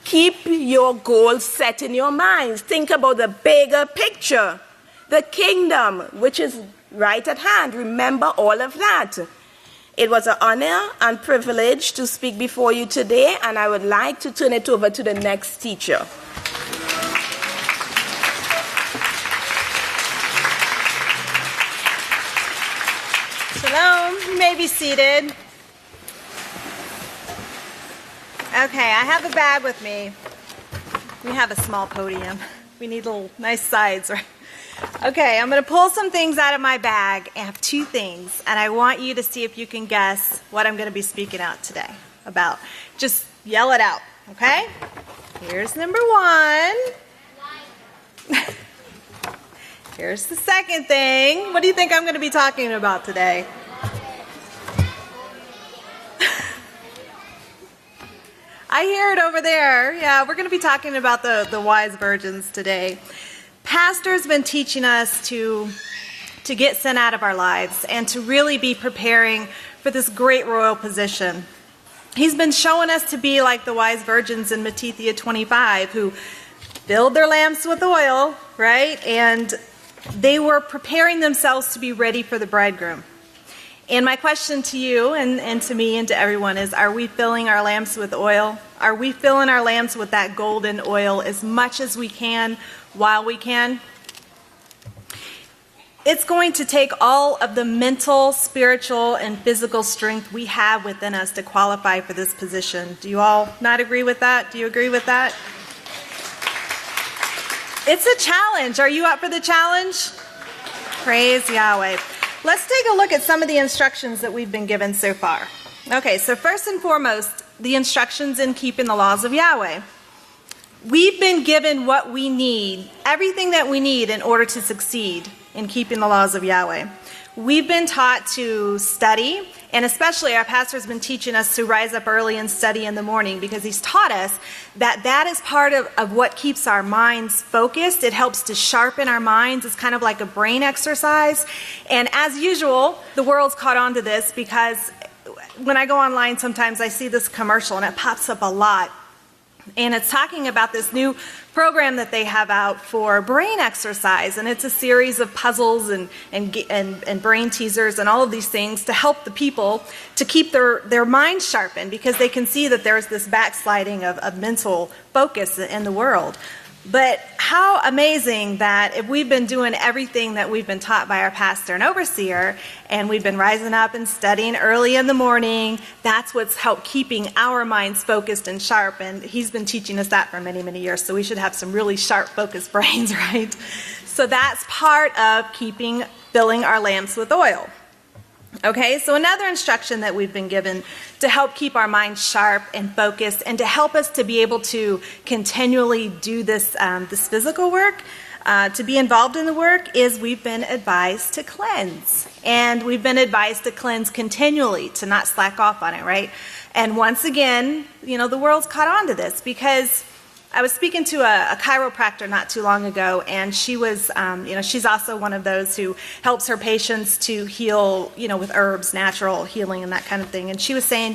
Speaker 17: Keep your goals set in your minds. Think about the bigger picture, the kingdom, which is right at hand. Remember all of that. It was an honor and privilege to speak before you today, and I would like to turn it over to the next teacher.
Speaker 18: Shalom, you may be seated. Okay, I have a bag with me. We have a small podium. We need little nice sides, right? Okay, I'm going to pull some things out of my bag. I have 2 things, and I want you to see if you can guess what I'm going to be speaking out today about. Just yell it out, okay? Here's number 1. Here's the second thing. What do you think I'm going to be talking about today? I hear it over there. Yeah, we're going to be talking about the wise virgins today. Pastor's been teaching us to get sin out of our lives and to really be preparing for this great royal position. He's been showing us to be like the wise virgins in Matthew 25 who filled their lamps with oil, right? And they were preparing themselves to be ready for the bridegroom. And my question to you and to me and to everyone is, are we filling our lamps with oil? Are we filling our lamps with that golden oil as much as we can while we can? It's going to take all of the mental, spiritual, and physical strength we have within us to qualify for this position. Do you all not agree with that? Do you agree with that? It's a challenge. Are you up for the challenge? Praise Yahweh. Let's take a look at some of the instructions that we've been given so far. Okay, so first and foremost, the instructions in keeping the laws of Yahweh. We've been given what we need, everything that we need in order to succeed in keeping the laws of Yahweh. We've been taught to study, and especially our pastor's been teaching us to rise up early and study in the morning, because he's taught us that that is part of what keeps our minds focused. It helps to sharpen our minds. It's kind of like a brain exercise. And as usual, the world's caught on to this, because when I go online sometimes I see this commercial and it pops up a lot. And it's talking about this new program that they have out for brain exercise. And it's a series of puzzles and brain teasers and all of these things to help the people to keep their minds sharpened, because they can see that there's this backsliding of mental focus in the world. But how amazing that if we've been doing everything that we've been taught by our pastor and overseer, and we've been rising up and studying early in the morning, that's what's helped keeping our minds focused and sharp. And he's been teaching us that for many, many years. So we should have some really sharp, focused brains, right? So that's part of filling our lamps with oil. Okay, so another instruction that we've been given to help keep our minds sharp and focused, and to help us to be able to continually do this physical work, to be involved in the work, is we've been advised to cleanse. And we've been advised to cleanse continually, to not slack off on it, right? And once again, the world's caught on to this, because I was speaking to a chiropractor not too long ago, and she was, she's also one of those who helps her patients to heal, with herbs, natural healing and that kind of thing. And she was saying,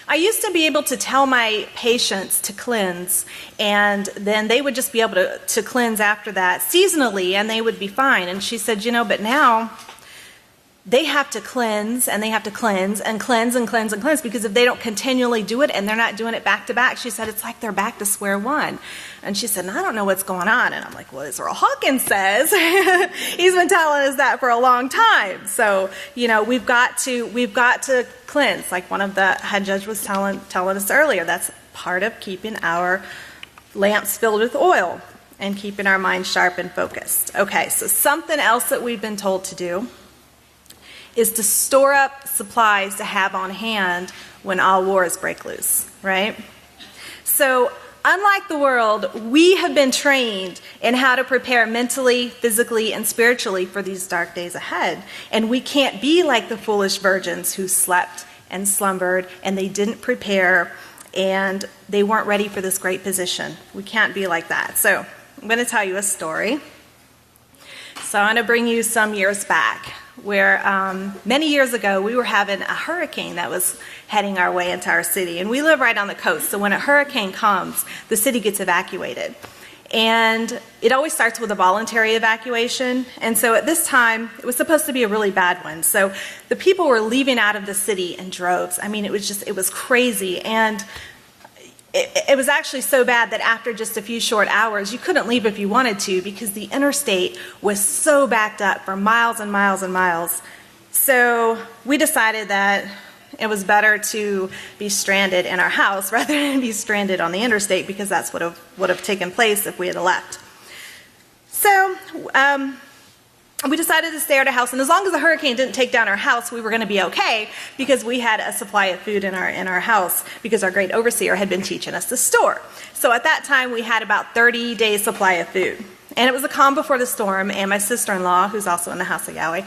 Speaker 18: I used to be able to tell my patients to cleanse, and then they would just be able to cleanse after that seasonally, and they would be fine. And she said, but now they have to cleanse, and they have to cleanse and cleanse and cleanse and cleanse, because if they don't continually do it and they're not doing it back to back, she said, it's like they're back to square one. And she said, I don't know what's going on. And I'm like, well, Yisrayl Hawkins says he's been telling us that for a long time. So, we've got to cleanse, like one of the head judge was telling us earlier. That's part of keeping our lamps filled with oil and keeping our minds sharp and focused. Okay, so something else that we've been told to do is to store up supplies to have on hand when all wars break loose, right? So, unlike the world, we have been trained in how to prepare mentally, physically, and spiritually for these dark days ahead. And we can't be like the foolish virgins who slept and slumbered and they didn't prepare and they weren't ready for this great position. We can't be like that. So, I'm going to tell you a story. So, I'm going to bring you some years back, where many years ago we were having a hurricane that was heading our way into our city. And we live right on the coast, so when a hurricane comes, the city gets evacuated. And it always starts with a voluntary evacuation. And so at this time, it was supposed to be a really bad one. So the people were leaving out of the city in droves. I mean, it was crazy. And it was actually so bad that after just a few short hours, you couldn't leave if you wanted to, because the interstate was so backed up for miles and miles and miles. So we decided that it was better to be stranded in our house rather than be stranded on the interstate, because that's what would have taken place if we had left. So we decided to stay at our house, and as long as the hurricane didn't take down our house, we were going to be okay, because we had a supply of food in our house, because our great overseer had been teaching us to store. So at that time, we had about 30 days supply of food. And it was the calm before the storm, and my sister-in-law, who's also in the House of Yahweh,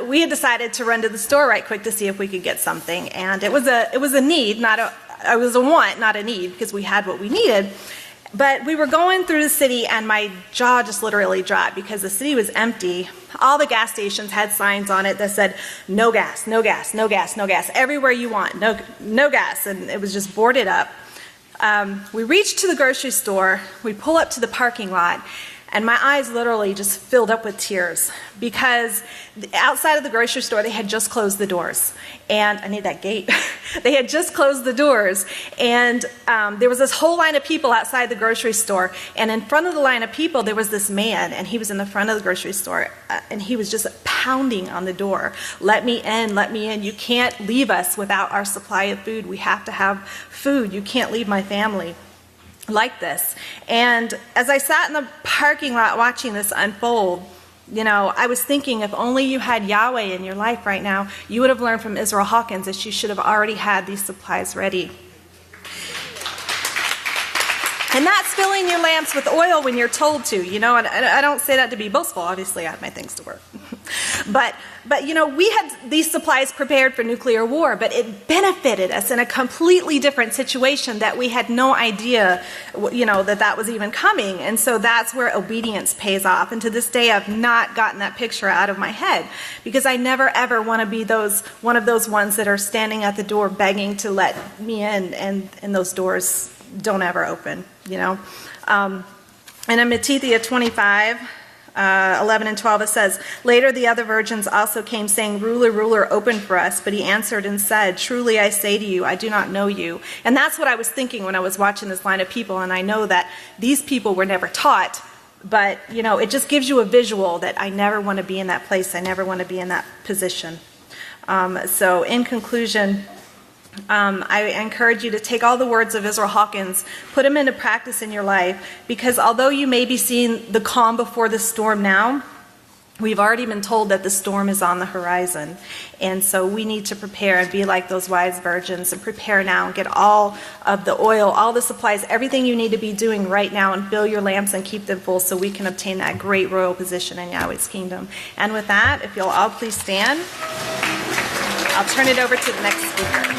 Speaker 18: we had decided to run to the store right quick to see if we could get something. And it was a need, it was a want, not a need, because we had what we needed. But we were going through the city, and my jaw just literally dropped, because the city was empty. All the gas stations had signs on it that said, no gas, no gas, no gas, no gas, everywhere you want, no gas, and it was just boarded up. We reached to the grocery store, we pull up to the parking lot, and my eyes literally just filled up with tears, because outside of the grocery store, they had just closed the doors. And I need that gate. They had just closed the doors. And there was this whole line of people outside the grocery store. And in front of the line of people, there was this man, and he was in the front of the grocery store. And he was just pounding on the door. Let me in, let me in. You can't leave us without our supply of food. We have to have food. You can't leave my family like this. And as I sat in the parking lot watching this unfold, I was thinking, if only you had Yahweh in your life right now, you would have learned from Yisrayl Hawkins that you should have already had these supplies ready. And that's filling your lamps with oil when you're told to, and I don't say that to be boastful. Obviously, I have my things to work. But we had these supplies prepared for nuclear war, but it benefited us in a completely different situation that we had no idea, that was even coming. And so that's where obedience pays off. And to this day, I've not gotten that picture out of my head, because I never ever want to be one of those ones that are standing at the door begging to let me in, and those doors don't ever open, And in Matthew 25, 11 and 12, it says, later the other virgins also came, saying, ruler, ruler, open for us. But he answered and said, truly I say to you, I do not know you. And that's what I was thinking when I was watching this line of people. And I know that these people were never taught, but, it just gives you a visual that I never want to be in that place. I never want to be in that position. So in conclusion, I encourage you to take all the words of Yisrayl Hawkins, put them into practice in your life, because although you may be seeing the calm before the storm now, we've already been told that the storm is on the horizon. And so we need to prepare and be like those wise virgins and prepare now and get all of the oil, all the supplies, everything you need to be doing right now, and fill your lamps and keep them full so we can obtain that great royal position in Yahweh's kingdom. And with that, if you'll all please stand, I'll turn it over to the next speaker.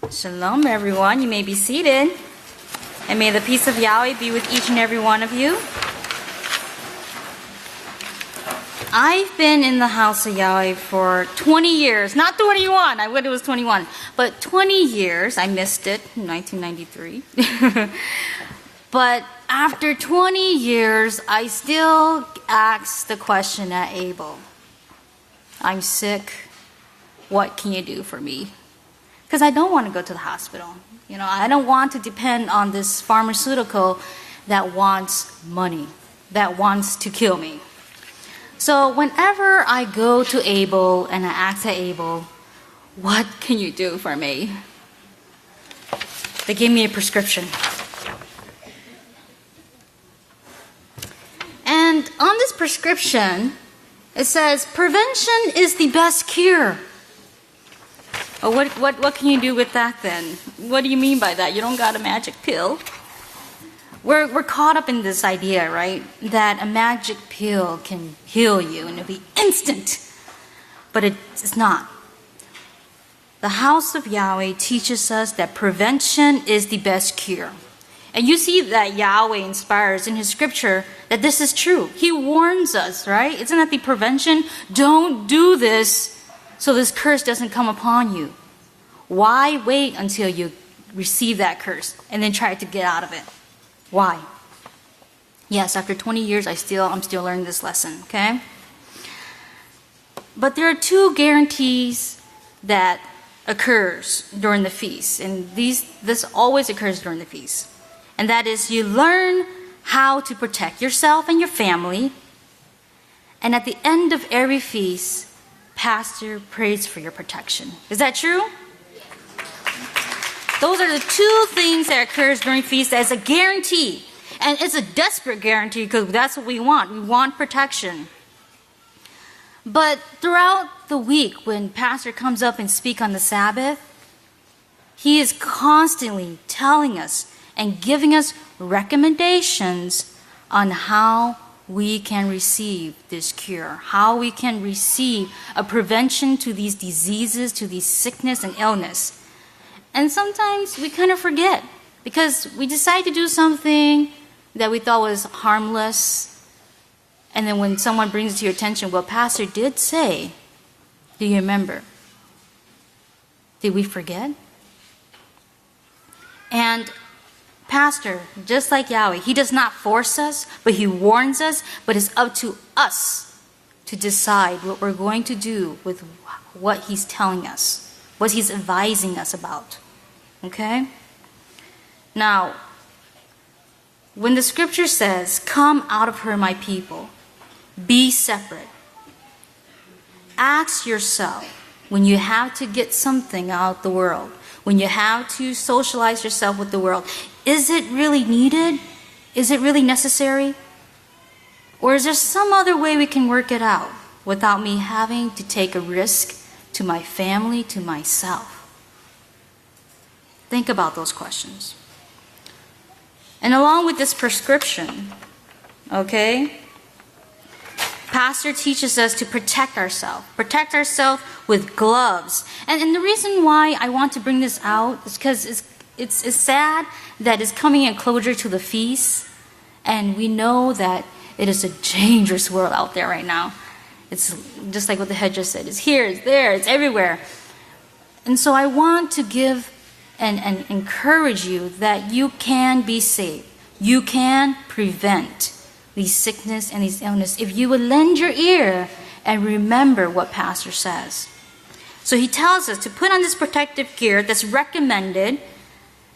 Speaker 19: Shalom, everyone. You may be seated. And may the peace of Yahweh be with each and every one of you. I've been in the house of Yahweh for 20 years. Not 21. I wish it was 21. But 20 years. I missed it in 1993. But after 20 years, I still ask the question at Abel. I'm sick. What can you do for me? Because I don't want to go to the hospital. I don't want to depend on this pharmaceutical that wants money, that wants to kill me. So whenever I go to Abel and I ask Abel, what can you do for me? They gave me a prescription. And on this prescription, it says, prevention is the best cure. Oh, what can you do with that then? What do you mean by that? You don't got a magic pill? We're caught up in this idea, right? That a magic pill can heal you and it'll be instant. But it's not. The house of Yahweh teaches us that prevention is the best cure. And you see that Yahweh inspires in his scripture that this is true. He warns us, right? Isn't that the prevention? Don't do this so this curse doesn't come upon you. Why wait until you receive that curse and then try to get out of it? Why? Yes, after 20 years, I'm still learning this lesson, okay? But there are two guarantees that occurs during the feast, and this always occurs during the feast. And that is you learn how to protect yourself and your family, and at the end of every feast, pastor prays for your protection. Is that true? Those are the two things that occurs during feast as a guarantee. And it's a desperate guarantee because that's what we want. We want protection. But throughout the week, when pastor comes up and speaks on the Sabbath, he is constantly telling us and giving us recommendations on how we can receive this cure, how we can receive a prevention to these diseases, to these sickness and illness. And sometimes we kind of forget because we decide to do something that we thought was harmless. And then when someone brings it to your attention, well, pastor did say, do you remember? Did we forget? And pastor, just like Yahweh, he does not force us, but he warns us, but it's up to us to decide what we're going to do with what he's telling us, what he's advising us about. Okay? Now, when the scripture says, come out of her, my people, be separate, ask yourself, when you have to get something out of the world, when you have to socialize yourself with the world, is it really needed? Is it really necessary? Or is there some other way we can work it out without me having to take a risk to my family, to myself? Think about those questions. And along with this prescription, okay, pastor teaches us to protect ourselves with gloves. And the reason why I want to bring this out is because it's sad that it's coming in closer to the feast, and we know that it is a dangerous world out there right now. It's just like what the head just said. It's here, it's there, it's everywhere. And so I want to give and encourage you that you can be saved. You can prevent these sickness and these illness if you would lend your ear and remember what pastor says. So he tells us to put on this protective gear that's recommended,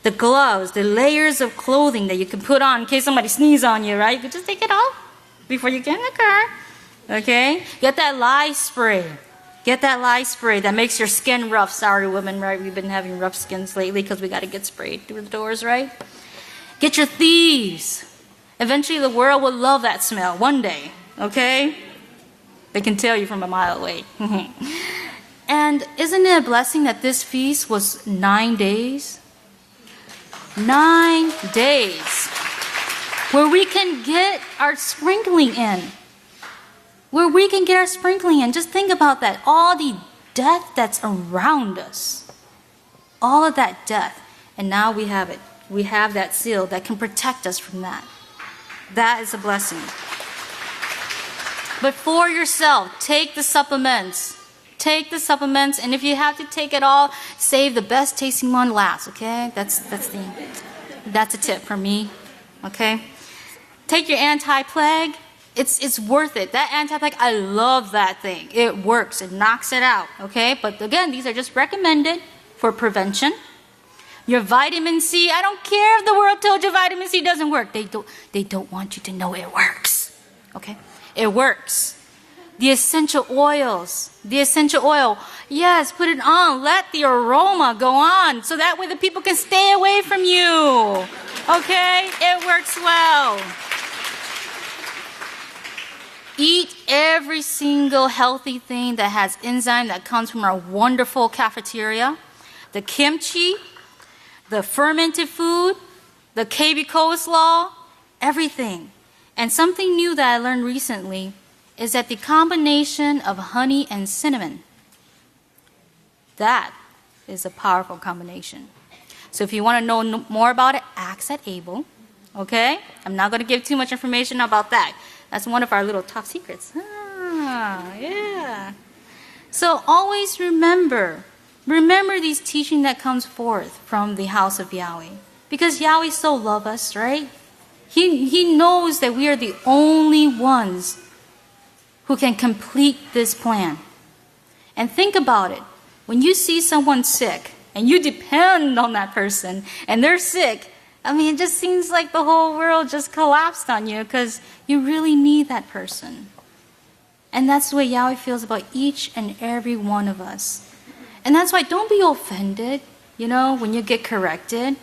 Speaker 19: the gloves, the layers of clothing that you can put on in case somebody sneezes on you, right? You can just take it off before you get in the car. Okay? Get that lye spray. Get that lye spray that makes your skin rough. Sorry, women, right? We've been having rough skins lately because we got to get sprayed through the doors, right? Get your thieves. Eventually, the world will love that smell one day, okay? They can tell you from a mile away. And isn't it a blessing that this feast was 9 days? 9 days where we can get our sprinkling in. Just think about that. All the death that's around us. All of that death. And now we have it. We have that seal that can protect us from that. That is a blessing. But for yourself, take the supplements. Take the supplements, and if you have to take it all, save the best tasting one last, okay? That's a tip from me, okay? Take your anti-plague. It's worth it. That anti-plague, I love that thing. It works. It knocks it out, okay? But again, these are just recommended for prevention. Your vitamin C, I don't care if the world told you vitamin C doesn't work. They don't want you to know it works, okay? It works. The essential oils, yes, put it on. Let the aroma go on so that way the people can stay away from you, okay? It works well. Eat every single healthy thing that has enzyme that comes from our wonderful cafeteria. The kimchi, the fermented food, the KB coleslaw, everything. And something new that I learned recently is that the combination of honey and cinnamon, that is a powerful combination. So if you want to know more about it, ask at Abel, okay? I'm not going to give too much information about that. That's one of our little top secrets. Yeah. So always remember these teaching that comes forth from the house of Yahweh. Because Yahweh so loves us, right? He knows that we are the only ones who can complete this plan. And think about it. When you see someone sick and you depend on that person and they're sick, I mean, it just seems like the whole world just collapsed on you because you really need that person. And that's the way Yahweh feels about each and every one of us. And that's why don't be offended, when you get corrected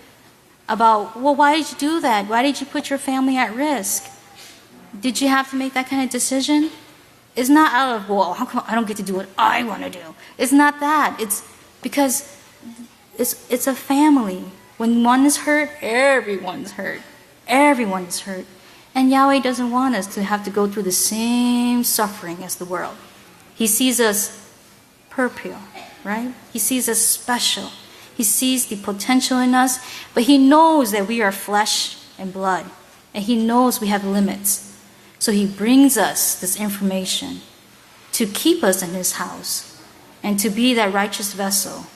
Speaker 19: about, well, why did you do that? Why did you put your family at risk? Did you have to make that kind of decision? It's not out of, well, how come I don't get to do what I want to do? It's not that. It's because it's a family. When one is hurt, everyone's hurt. Everyone is hurt. And Yahweh doesn't want us to have to go through the same suffering as the world. He sees us pure, right? He sees us special. He sees the potential in us, but he knows that we are flesh and blood. And he knows we have limits. So he brings us this information to keep us in his house and to be that righteous vessel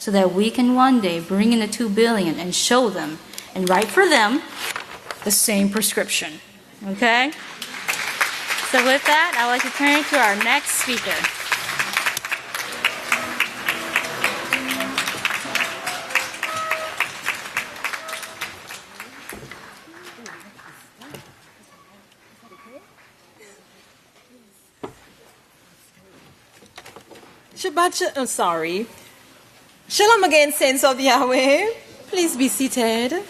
Speaker 19: so that we can one day bring in the 2 billion and show them and write for them the same prescription. Okay? So with that, I would like to turn to our next speaker.
Speaker 6: Shalom again, saints of Yahweh. Please be seated.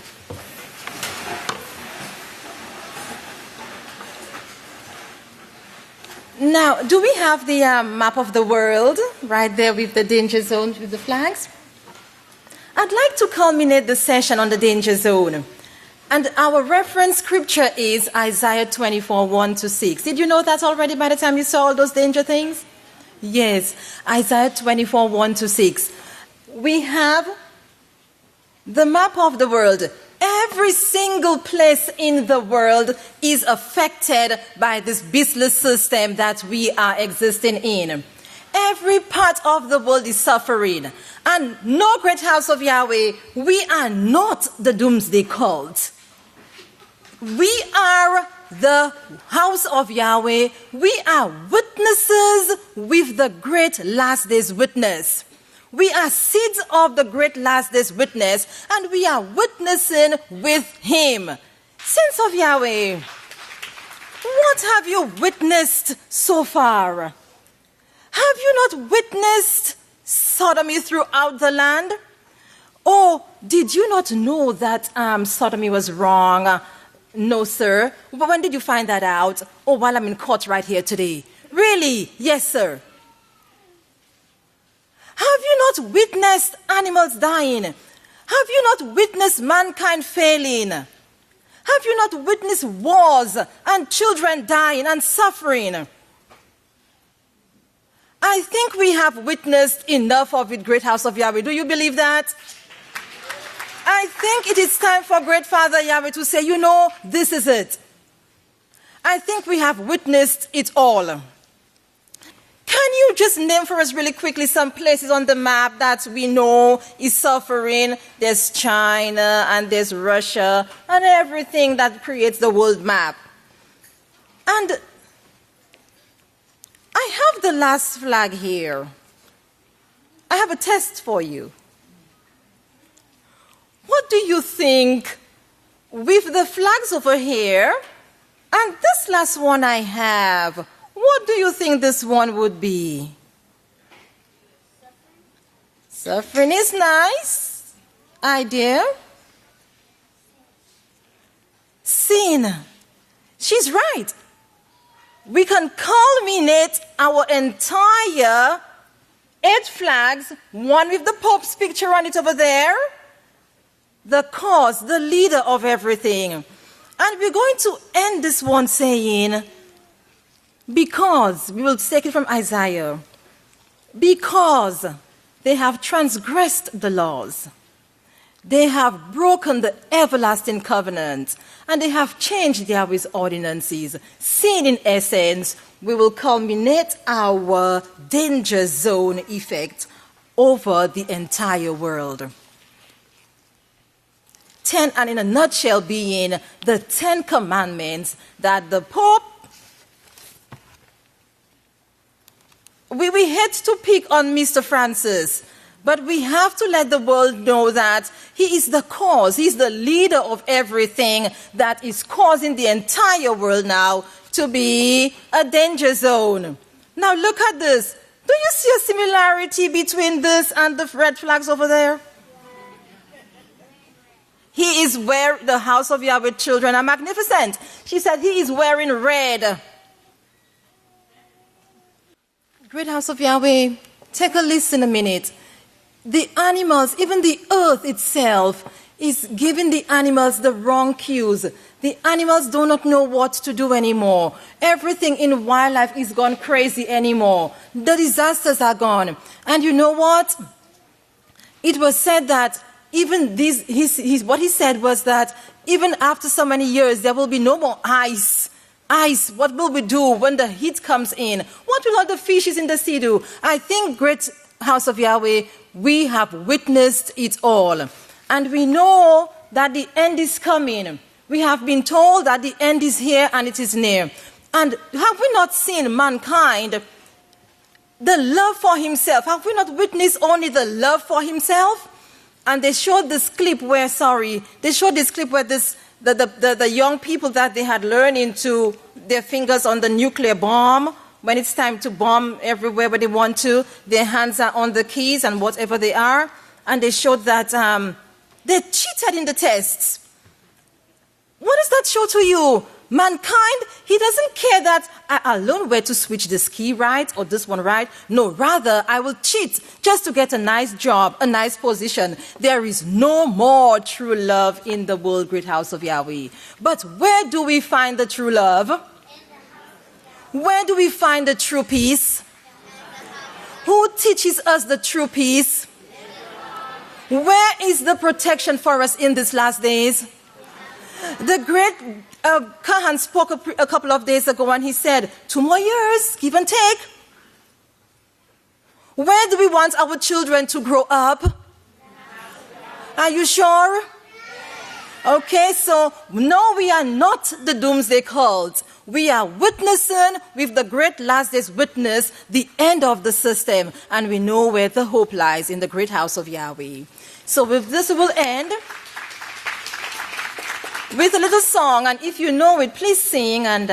Speaker 6: Now, do we have the map of the world right there with the danger zones with the flags? I'd like to culminate the session on the danger zone. And our reference scripture is Isaiah 24, 1-6. Did you know that already by the time you saw all those danger things? Yes, Isaiah 24, 1-6. We have the map of the world. Every single place in the world is affected by this beastless system that we are existing in. Every part of the world is suffering. And no, great house of Yahweh, we are not the doomsday cult. We are the house of Yahweh. We are witnesses with the great last days witness. We are seeds of the great last days witness, and we are witnessing with him. Saints of Yahweh, what have you witnessed so far? Have you not witnessed sodomy throughout the land? Or did you not know that sodomy was wrong? No, sir. But when did you find that out? Oh, while I'm in court right here today. Really? Yes, sir. Have you not witnessed animals dying? Have you not witnessed mankind failing? Have you not witnessed wars and children dying and suffering? I think we have witnessed enough of it, great house of Yahweh. Do you believe that? I think it is time for great Father Yahweh to say, this is it. I think we have witnessed it all. Can you just name for us really quickly some places on the map that we know is suffering? There's China and there's Russia and everything that creates the world map. And I have the last flag here. I have a test for you. What do you think with the flags over here and this last one I have? What do you think this one would be? Suffering is nice. Idea. Sin. She's right. We can culminate our entire 8 flags, one with the Pope's picture on it over there, the cause, the leader of everything. And we're going to end this one saying, because, we will take it from Isaiah, because they have transgressed the laws, they have broken the everlasting covenant, and they have changed Yahweh's ordinances. Sin, in essence, we will culminate our danger zone effect over the entire world. 10, and in a nutshell, being the 10 commandments that the Pope, we hate to pick on Mr. Francis, but we have to let the world know that he is the cause, he's the leader of everything that is causing the entire world now to be a danger zone. Now look at this. Do you see a similarity between this and the red flags over there? He is wearing, the House of Yahweh children are magnificent. She said he is wearing red. Great House of Yahweh, take a listen a minute. The animals, even the earth itself, is giving the animals the wrong cues. The animals do not know what to do anymore. Everything in wildlife is gone crazy anymore. The disasters are gone. And you know what? It was said that even this, what he said was that even after so many years, there will be no more ice. Ice, what will we do when the heat comes in? What will all the fishes in the sea do? I think, Great House of Yahweh, we have witnessed it all. And we know that the end is coming. We have been told that the end is here and it is near. And have we not seen mankind, the love for himself? Have we not witnessed only the love for himself? And they showed this clip where, the young people that they had learned into their fingers on the nuclear bomb. When it's time to bomb everywhere where they want to, their hands are on the keys and whatever they are. And they showed that they cheated in the tests. What does that show to you? Mankind, he doesn't care that I learn where to switch this key right or this one right. No, rather, I will cheat just to get a nice job, a nice position. There is no more true love in the world, Great House of Yahweh. But where do we find the true love? Where do we find the true peace? Who teaches us the true peace? Where is the protection for us in these last days? The great Kahan spoke a couple of days ago and he said, 2 more years, give and take. Where do we want our children to grow up? Are you sure? Okay, so no, we are not the doomsday cult. We are witnessing with the great last days witness the end of the system. And we know where the hope lies in the Great House of Yahweh. So with this we will end with a little song, and if you know it, please sing and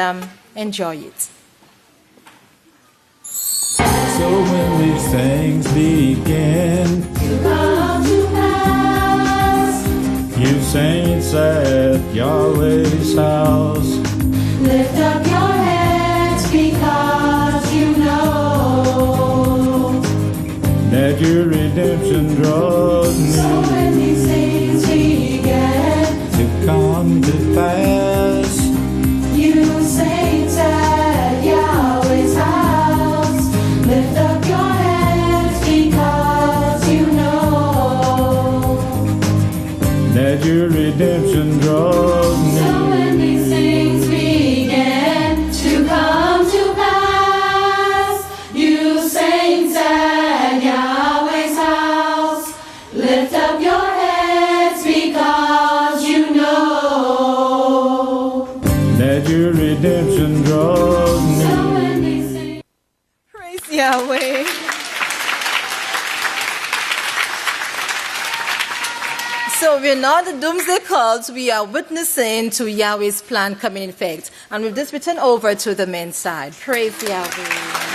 Speaker 6: enjoy it.
Speaker 20: So when these things begin to come to pass, you saints at Yahweh's house, lift up your heads because you know that your redemption draws near. So when these things begin to come to pass, you saints at Yahweh's house, lift up your heads because you know that your redemption draws near. So when these things begin
Speaker 6: So we're not the doomsday cults. We are witnessing to Yahweh's plan coming in effect. And with this, we turn over to the men's side. Praise Yahweh.